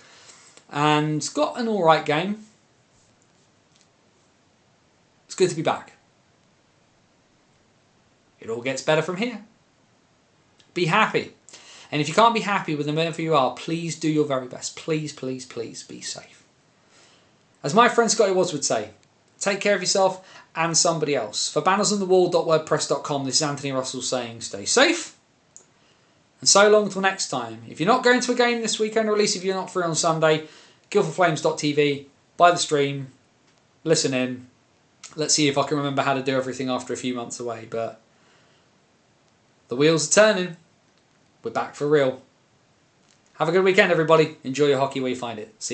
And got an alright game. It's good to be back. It all gets better from here. Be happy. And if you can't be happy with wherever you are, please do your very best. Please, please, please be safe. As my friend Scotty Watts would say, take care of yourself and somebody else. For bannersonthewall.wordpress.com, this is Anthony Russell saying stay safe. And so long till next time. If you're not going to a game this weekend, or at least if you're not free on Sunday, guildfordflames.tv, buy the stream, listen in. Let's see if I can remember how to do everything after a few months away. But the wheels are turning. We're back for real. Have a good weekend, everybody. Enjoy your hockey where you find it. See you.